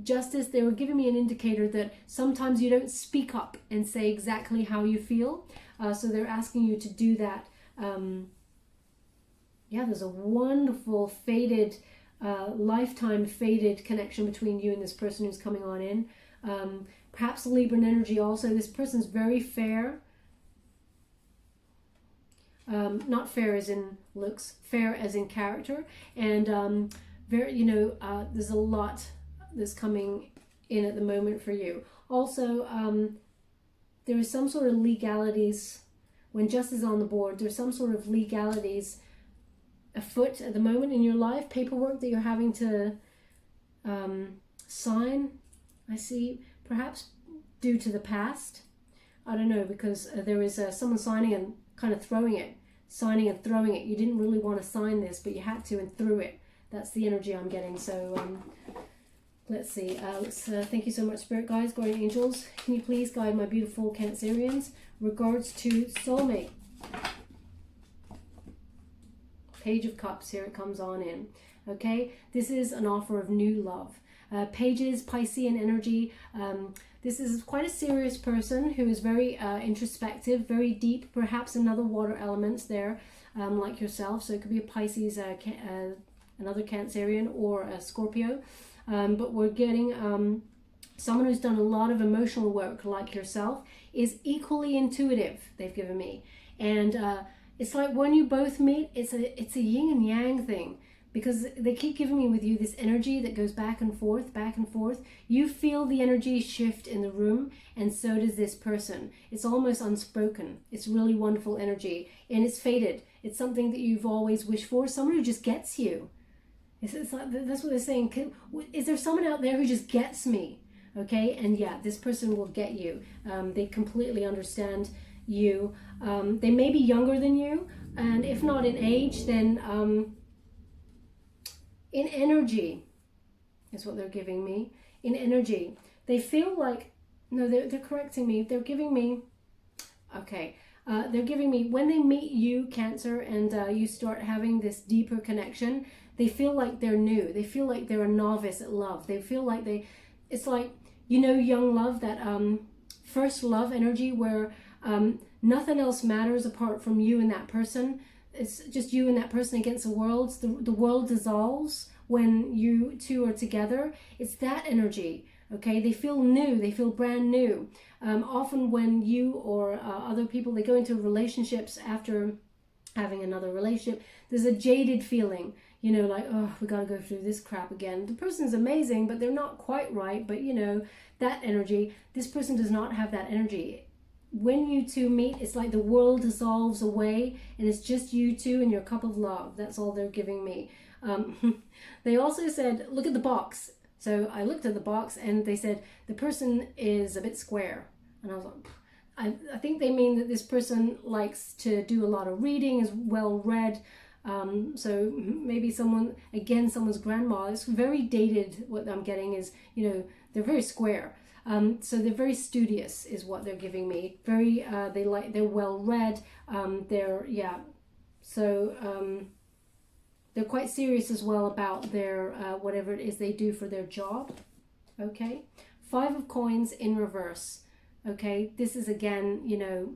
Justice, they were giving me an indicator that sometimes you don't speak up and say exactly how you feel, so they're asking you to do that. Yeah, there's a wonderful faded lifetime faded connection between you and this person who's coming on in. Perhaps Libran energy also. This person's very fair. Not fair as in looks, fair as in character. And very, there's a lot that's coming in at the moment for you. Also, there is some sort of legalities. When Justice is on the board, there's some sort of legalities afoot at the moment in your life. Paperwork that you're having to sign, I see. Perhaps due to the past. I don't know, because there is someone signing and kind of throwing it. Signing and throwing it. You didn't really want to sign this, but you had to and threw it. That's the energy I'm getting. So let's see. Thank you so much, Spirit Guides, Guardian Angels. Can you please guide my beautiful Cancerians regards to Soulmate? Page of Cups, here it comes on in. Okay, this is an offer of new love. Pages, Piscean energy. This is quite a serious person who is very introspective, very deep, perhaps another water elements there, like yourself. So it could be a Pisces, another Cancerian, or a Scorpio. But we're getting someone who's done a lot of emotional work, like yourself, is equally intuitive, they've given me. And it's like when you both meet, it's a yin and yang thing. Because they keep giving me with you this energy that goes back and forth, back and forth. You feel the energy shift in the room, and so does this person. It's almost unspoken. It's really wonderful energy, and it's faded. It's something that you've always wished for, someone who just gets you. It's like, that's what they're saying. Is there someone out there who just gets me? Okay, and yeah, this person will get you. They completely understand you. They may be younger than you, and if not in age, then... in energy is what they're giving me. In energy, they feel like, no, they're correcting me. They're giving me, okay, they're giving me, when they meet you, Cancer, and you start having this deeper connection, they feel like they're new. They feel like they're a novice at love. They feel like it's like, young love, that first love energy where nothing else matters apart from you and that person. It's just you and that person against the world. The world dissolves when you two are together. It's that energy, Okay, they feel new, they feel brand new. Often when you or other people, they go into relationships after having another relationship, there's a jaded feeling, you know, like, oh, we gotta go through this crap again. The person's amazing, but they're not quite right. But you know, that energy, this person does not have that energy. When you two meet, it's like the world dissolves away and it's just you two and your cup of love. That's all they're giving me. They also said, look at the box. So I looked at the box and they said, the person is a bit square. And I was like, I think they mean that this person likes to do a lot of reading, is well read. So maybe someone's grandma. It's very dated. What I'm getting is, you know, they're very square. So they're very studious is what they're giving me. Very, they're well read. They're quite serious as well about their, whatever it is they do for their job. Okay. 5 of coins in reverse. Okay, this is again, you know,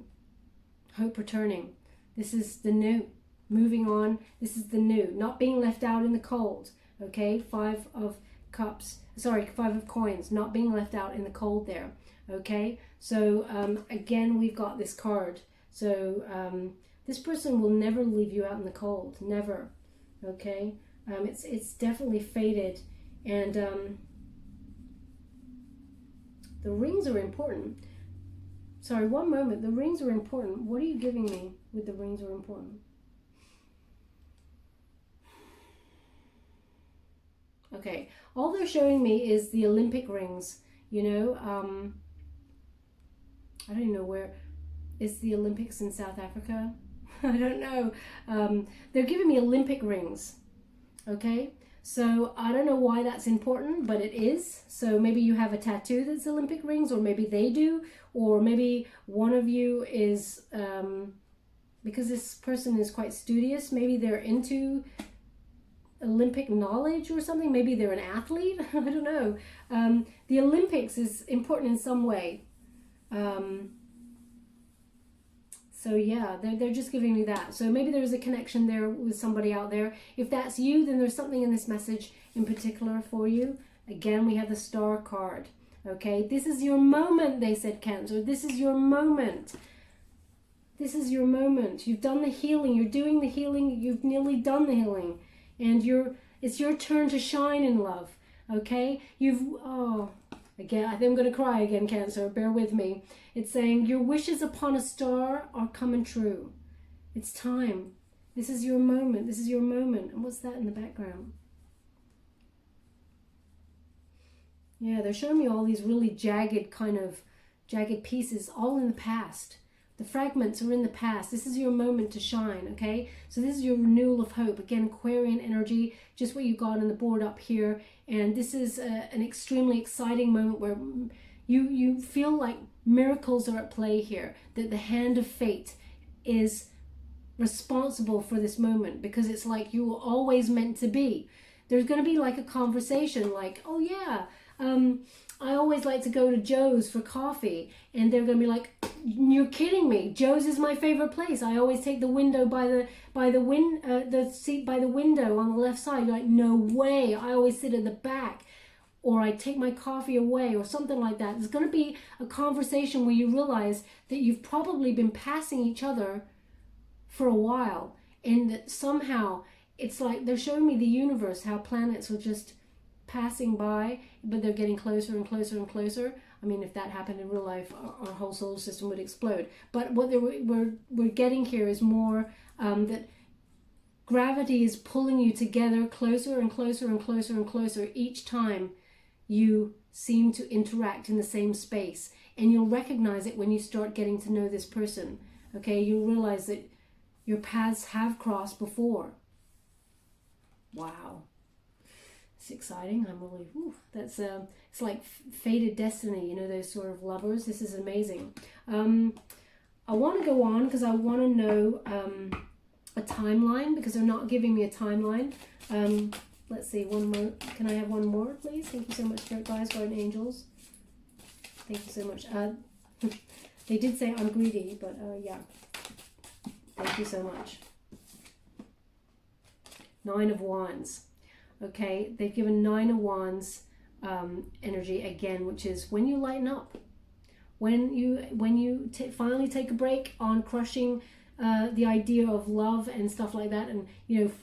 hope returning. This is the new, moving on. This is the new, not being left out in the cold. Okay, 5 of coins, not being left out in the cold there. Okay, so again, we've got this card. So this person will never leave you out in the cold, never. Okay, it's definitely faded, and the rings are important. Sorry, one moment. The rings are important. What are you giving me with the rings are important? Okay, all they're showing me is the Olympic rings. You know, I don't know where is the Olympics in South Africa. I don't know. They're giving me Olympic rings. Okay, so I don't know why that's important, but it is. So maybe you have a tattoo that's Olympic rings, or maybe they do, or maybe one of you is, because this person is quite studious, maybe they're into Olympic knowledge or something. Maybe they're an athlete. I don't know. The Olympics is important in some way. So yeah, they're just giving me that. So maybe there's a connection there with somebody out there. If that's you, then there's something in this message in particular for you. Again, we have the Star card. Okay, this is your moment, they said, Cancer. This is your moment. This is your moment. You've done the healing. You're doing the healing. You've nearly done the healing. And it's your turn to shine in love. Okay? Again, I think I'm going to cry again, Cancer. Bear with me. It's saying, your wishes upon a star are coming true. It's time. This is your moment. This is your moment. And what's that in the background? Yeah, they're showing me all these really jagged pieces, all in the past. The fragments are in the past. This is your moment to shine, okay? So this is your renewal of hope. Again, Aquarian energy, just what you got on the board up here. And this is an extremely exciting moment where you feel like miracles are at play here. That the hand of fate is responsible for this moment, because it's like you were always meant to be. There's going to be like a conversation like, oh yeah, I always like to go to Joe's for coffee, and they're going to be like, you're kidding me. Joe's is my favorite place. I always take the window the seat by the window on the left side. You're like, no way. I always sit at the back, or I take my coffee away, or something like that. There's going to be a conversation where you realize that you've probably been passing each other for a while, and that somehow it's like they're showing me the universe, how planets are just passing by, but they're getting closer and closer and closer. I mean, if that happened in real life, our whole solar system would explode. But what we're getting here is more that gravity is pulling you together closer and closer and closer and closer each time you seem to interact in the same space. And you'll recognize it when you start getting to know this person. Okay, you'll realize that your paths have crossed before. Wow. It's exciting. I'm really, that's it's like fated destiny, you know, those sort of lovers. This is amazing. I want to go on because I want to know a timeline, because they're not giving me a timeline. Let's see, one more. Can I have one more, please? Thank you so much, Spirit Guides, Guardian Angels. Thank you so much. They did say I'm greedy, but yeah. Thank you so much. 9 of Wands. Okay, they've given 9 of Wands. energy again, which is when you lighten up, when you finally take a break on crushing the idea of love and stuff like that, and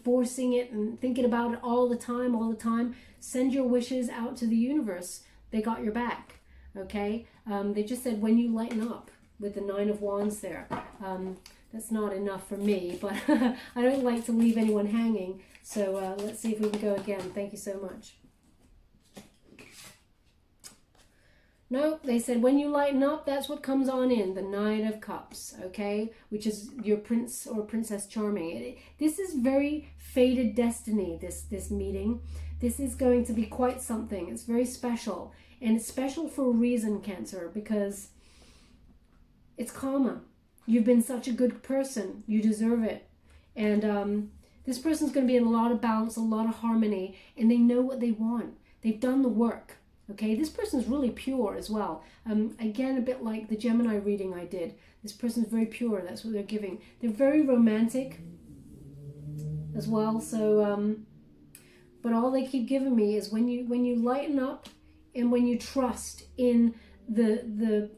forcing it and thinking about it all the time. Send your wishes out to the universe. They got your back. Okay, they just said when you lighten up with the 9 of Wands there. That's not enough for me, but I don't like to leave anyone hanging. So let's see if we can go again. Thank you so much. No, they said when you lighten up, that's what comes on in, the 9 of Cups, okay? Which is your Prince or Princess Charming. This is very fated destiny, this meeting. This is going to be quite something. It's very special. And it's special for a reason, Cancer, because it's karma. You've been such a good person. You deserve it. And this person's going to be in a lot of balance, a lot of harmony, and they know what they want. They've done the work. Okay, this person's really pure as well. Again, a bit like the Gemini reading I did. This person's very pure. That's what they're giving. They're very romantic as well. So, but all they keep giving me is when you lighten up and when you trust in the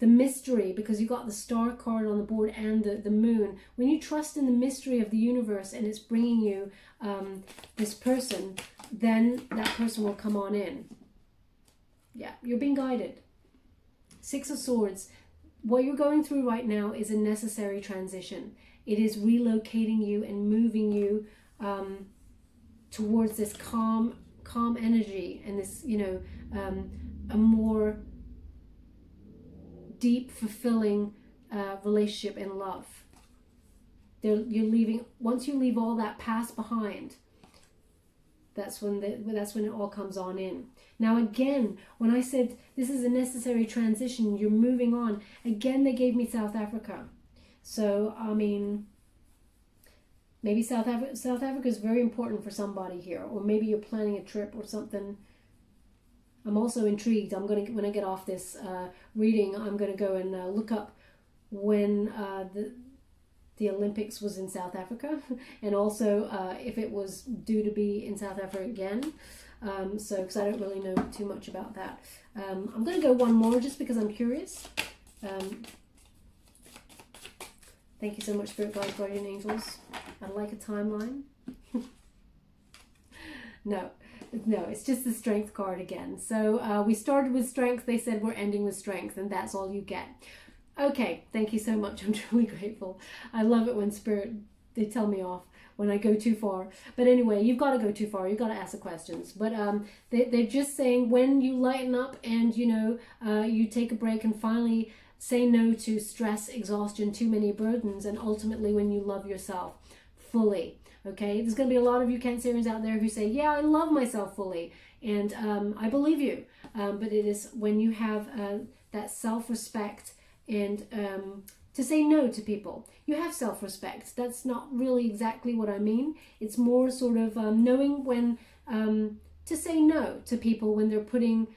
mystery, because you got the Star card on the board and the Moon. When you trust in the mystery of the universe and it's bringing you this person, then that person will come on in. Yeah, you're being guided. 6 of Swords. What you're going through right now is a necessary transition. It is relocating you and moving you towards this calm energy and this, a more deep, fulfilling relationship in love. You're leaving. Once you leave all that past behind, that's when it all comes on in. Now again, when I said this is a necessary transition, you're moving on. Again, they gave me South Africa. So I mean, maybe South Africa is very important for somebody here, or maybe you're planning a trip or something. I'm also intrigued. When I get off this reading, I'm gonna go and look up when the Olympics was in South Africa, and also if it was due to be in South Africa again. Because I don't really know too much about that. I'm going to go one more just because I'm curious. Thank you so much, Spirit Guides, Guardian Angels. I'd like a timeline. No, it's just the Strength card again. So we started with Strength. They said we're ending with Strength, and that's all you get. Okay, thank you so much. I'm truly grateful. I love it when Spirit, they tell me off when I go too far. But anyway, you've got to go too far. You've got to ask the questions. But they're just saying when you lighten up and, you take a break and finally say no to stress, exhaustion, too many burdens, and ultimately when you love yourself fully. Okay, there's going to be a lot of you Cancerians out there who say, yeah, I love myself fully. And I believe you. But it is when you have that self-respect and to say no to people. You have self-respect. That's not really exactly what I mean. It's more sort of knowing when to say no to people when they're putting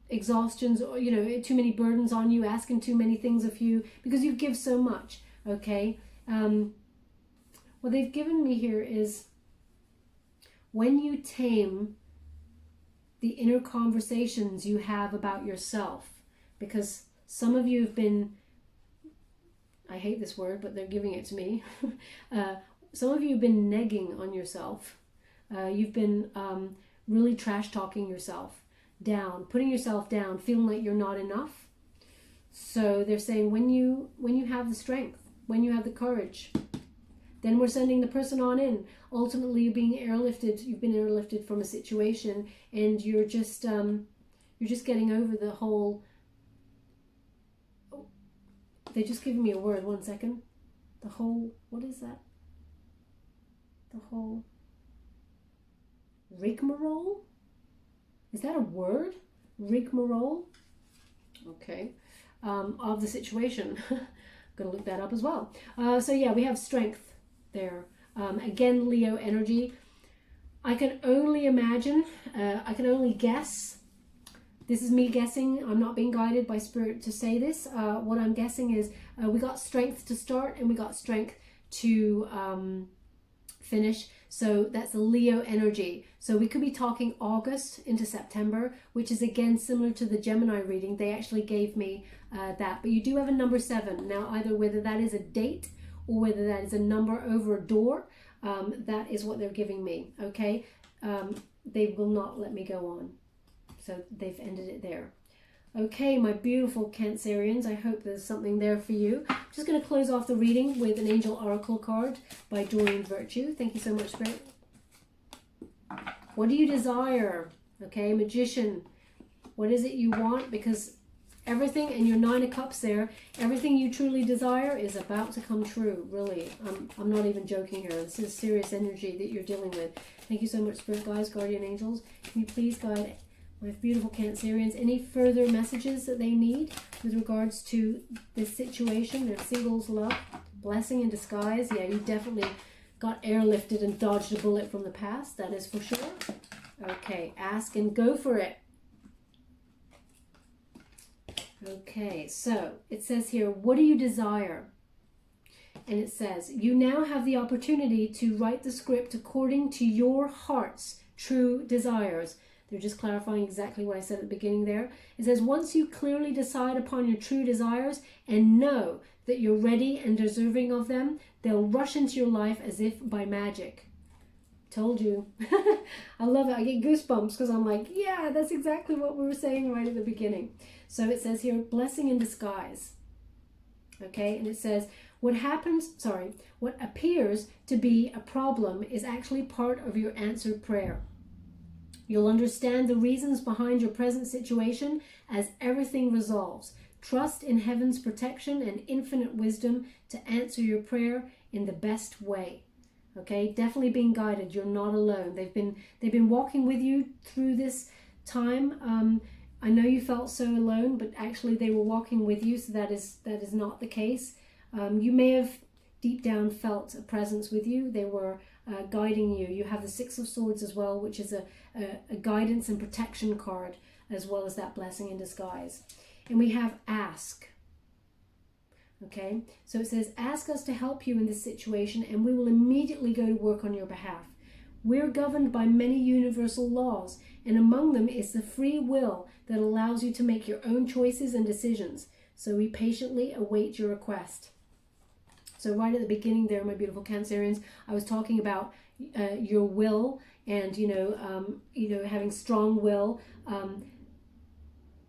exhaustions or, too many burdens on you, asking too many things of you, because you give so much, okay? What they've given me here is when you tame the inner conversations you have about yourself, because some of you have been, I hate this word, but they're giving it to me. Some of you have been negging on yourself. You've been really trash talking yourself down, putting yourself down, feeling like you're not enough. So they're saying when you have the strength, when you have the courage, then we're sending the person on in. Ultimately, you're being airlifted. You've been airlifted from a situation, and you're just getting over the whole. They're just giving me a word. 1 second. The whole, what is that? The whole rigmarole? Is that a word? Rigmarole? Okay. Of the situation. I'm going to look that up as well. So yeah, we have strength there. Again, Leo energy. I can only imagine, I can only guess. This is me guessing. I'm not being guided by Spirit to say this. What I'm guessing is we got strength to start and we got strength to finish. So that's a Leo energy. So we could be talking August into September, which is again similar to the Gemini reading. They actually gave me that. But you do have a number 7. Now, either whether that is a date or whether that is a number over a door, that is what they're giving me, okay? They will not let me go on. So they've ended it there. Okay, my beautiful Cancerians, I hope there's something there for you. I'm just going to close off the reading with an Angel Oracle card by Doreen Virtue. Thank you so much, Spirit. What do you desire? Okay, Magician, what is it you want? Because everything in your 9 of Cups there, everything you truly desire is about to come true, really. I'm not even joking here. This is serious energy that you're dealing with. Thank you so much, Spirit Guides, Guardian Angels. Can you please guide my beautiful Cancerians any further messages that they need with regards to this situation, their singles love, blessing in disguise? Yeah, you definitely got airlifted and dodged a bullet from the past, that is for sure. Okay, ask and go for it. Okay, so it says here, what do you desire? And it says, you now have the opportunity to write the script according to your heart's true desires. They're just clarifying exactly what I said at the beginning there. It says, once you clearly decide upon your true desires and know that you're ready and deserving of them, they'll rush into your life as if by magic. Told you. I love it. I get goosebumps because I'm like, yeah, that's exactly what we were saying right at the beginning. So it says here, blessing in disguise. Okay, and it says, what appears to be a problem is actually part of your answered prayer. You'll understand the reasons behind your present situation as everything resolves. Trust in heaven's protection and infinite wisdom to answer your prayer in the best way. Okay, definitely being guided. You're not alone. They've been walking with you through this time. I know you felt so alone, but actually they were walking with you, so that is not the case. You may have deep down felt a presence with you. They were guiding you. You have the 6 of Swords as well, which is a guidance and protection card, as well as that blessing in disguise. And we have ask. Okay, so it says, ask us to help you in this situation and we will immediately go to work on your behalf. We're governed by many universal laws, and among them is the free will that allows you to make your own choices and decisions. So we patiently await your request. So right at the beginning there, my beautiful Cancerians, I was talking about your will and, having strong will.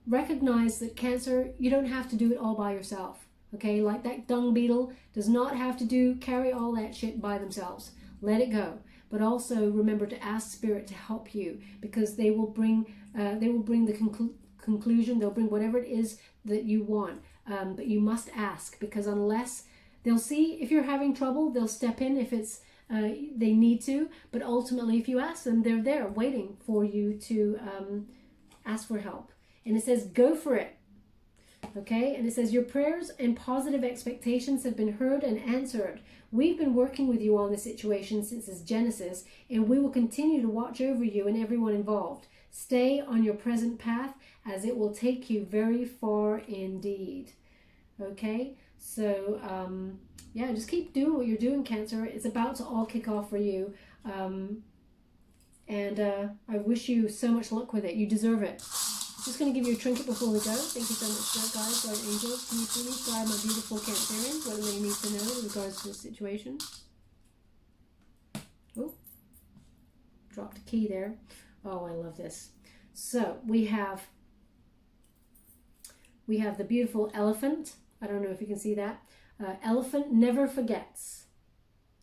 Recognize that Cancer, you don't have to do it all by yourself. Okay, like that dung beetle does not have to carry all that shit by themselves. Let it go. But also remember to ask Spirit to help you, because they will bring the conclusion. They'll bring whatever it is that you want. But you must ask, because unless they'll see if you're having trouble, they'll step in if it's they need to. But ultimately, if you ask them, they're there waiting for you to ask for help. And it says, go for it. Okay, and it says, your prayers and positive expectations have been heard and answered. We've been working with you on this situation since its genesis, and we will continue to watch over you and everyone involved. Stay on your present path, as it will take you very far indeed. Okay, so yeah, just keep doing what you're doing, Cancer. It's about to all kick off for you, and I wish you so much luck with it. You deserve it. Just going to give you a trinket before we go. Thank you so much, Spirit Guides, Guardian Angels. Can you please guide my beautiful Cancerians what they need to know in regards to this situation? Oh, dropped a key there. Oh, I love this. So we have the beautiful elephant. I don't know if you can see that. Elephant never forgets.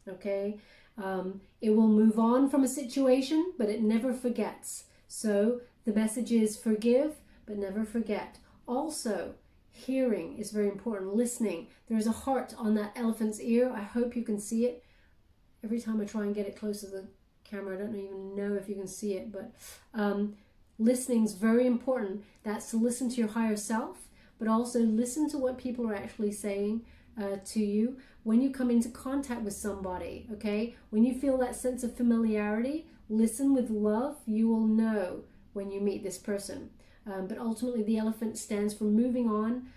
Okay, it will move on from a situation, but it never forgets. So the message is forgive, but never forget. Also, hearing is very important. Listening. There is a heart on that elephant's ear. I hope you can see it. Every time I try and get it close to the camera, I don't even know if you can see it, but listening is very important. That's to listen to your higher self, but also listen to what people are actually saying to you when you come into contact with somebody. Okay, when you feel that sense of familiarity, listen with love. You will know when you meet this person. But ultimately the elephant stands for moving on,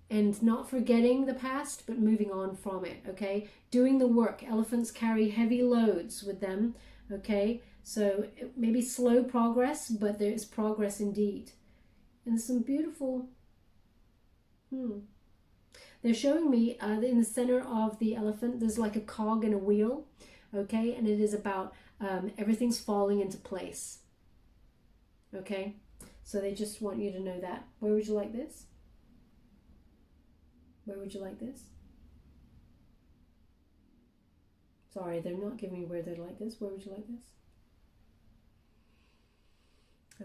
and not forgetting the past, but moving on from it, okay? Doing the work. Elephants carry heavy loads with them, okay? So maybe slow progress, but there is progress indeed. And some beautiful, they're showing me in the center of the elephant, there's like a cog and a wheel, okay? And it is about everything's falling into place, okay? So they just want you to know that. Where would you like this? Where would you like this? Sorry, they're not giving me where they'd like this. Where would you like this?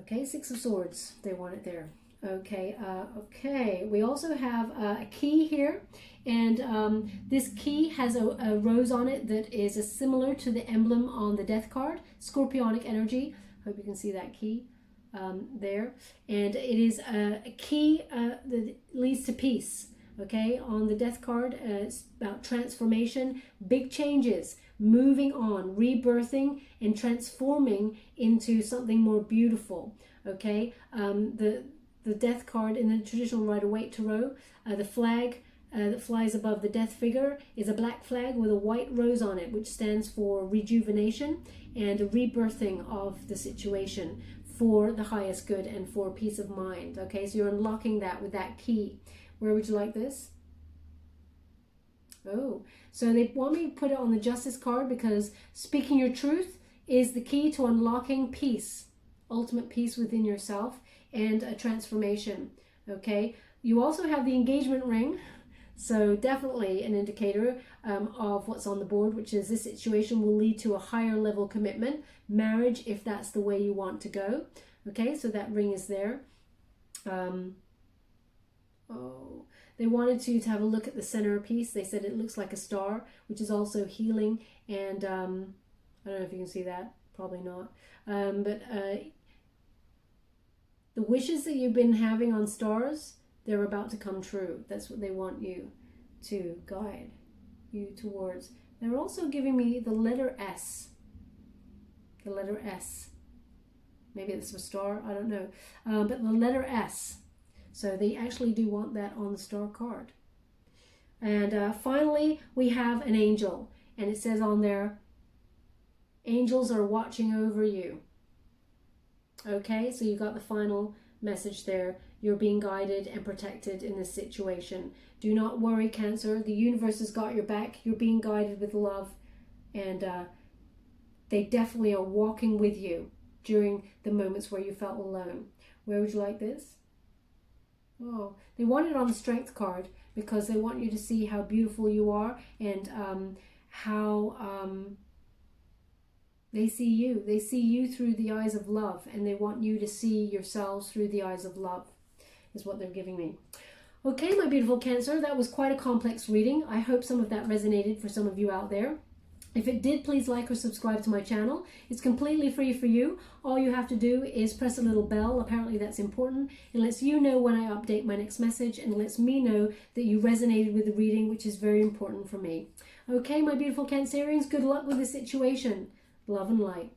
Okay, Six of Swords. They want it there. Okay, okay. We also have a key here, and this key has a rose on it that is similar to the emblem on the Death card, Scorpionic energy. Hope you can see that key there. And it is a key that leads to peace. Okay, on the Death card, it's about transformation, big changes, moving on, rebirthing, and transforming into something more beautiful. Okay, the Death card in the traditional Rider-Waite Tarot, the flag that flies above the Death figure is a black flag with a white rose on it, which stands for rejuvenation and a rebirthing of the situation for the highest good and for peace of mind. Okay, so you're unlocking that with that key. Where would you like this? Oh, so they want me to put it on the Justice card because speaking your truth is the key to unlocking peace, ultimate peace within yourself and a transformation. Okay, you also have the engagement ring, so definitely an indicator of what's on the board, which is this situation will lead to a higher level commitment, marriage, if that's the way you want to go. Okay, so that ring is there. Oh, they wanted you to have a look at the centerpiece. They said it looks like a star, which is also healing. And I don't know if you can see that. Probably not. But the wishes that you've been having on stars, they're about to come true. That's what they want you to guide you towards. They're also giving me the letter S. The letter S. Maybe it's a star. I don't know. But the letter S. So they actually do want that on the star card. And finally, we have an angel. And it says on there, angels are watching over you. Okay, so you got the final message there. You're being guided and protected in this situation. Do not worry, Cancer. The universe has got your back. You're being guided with love. And they definitely are walking with you during the moments where you felt alone. Where would you like this? Oh, they want it on the Strength card because they want you to see how beautiful you are and how they see you. They see you through the eyes of love, and they want you to see yourselves through the eyes of love, is what they're giving me. Okay, my beautiful Cancer, that was quite a complex reading. I hope some of that resonated for some of you out there. If it did, please like or subscribe to my channel. It's completely free for you. All you have to do is press a little bell. Apparently that's important. It lets you know when I update my next message and lets me know that you resonated with the reading, which is very important for me. Okay, my beautiful Cancerians, good luck with the situation. Love and light.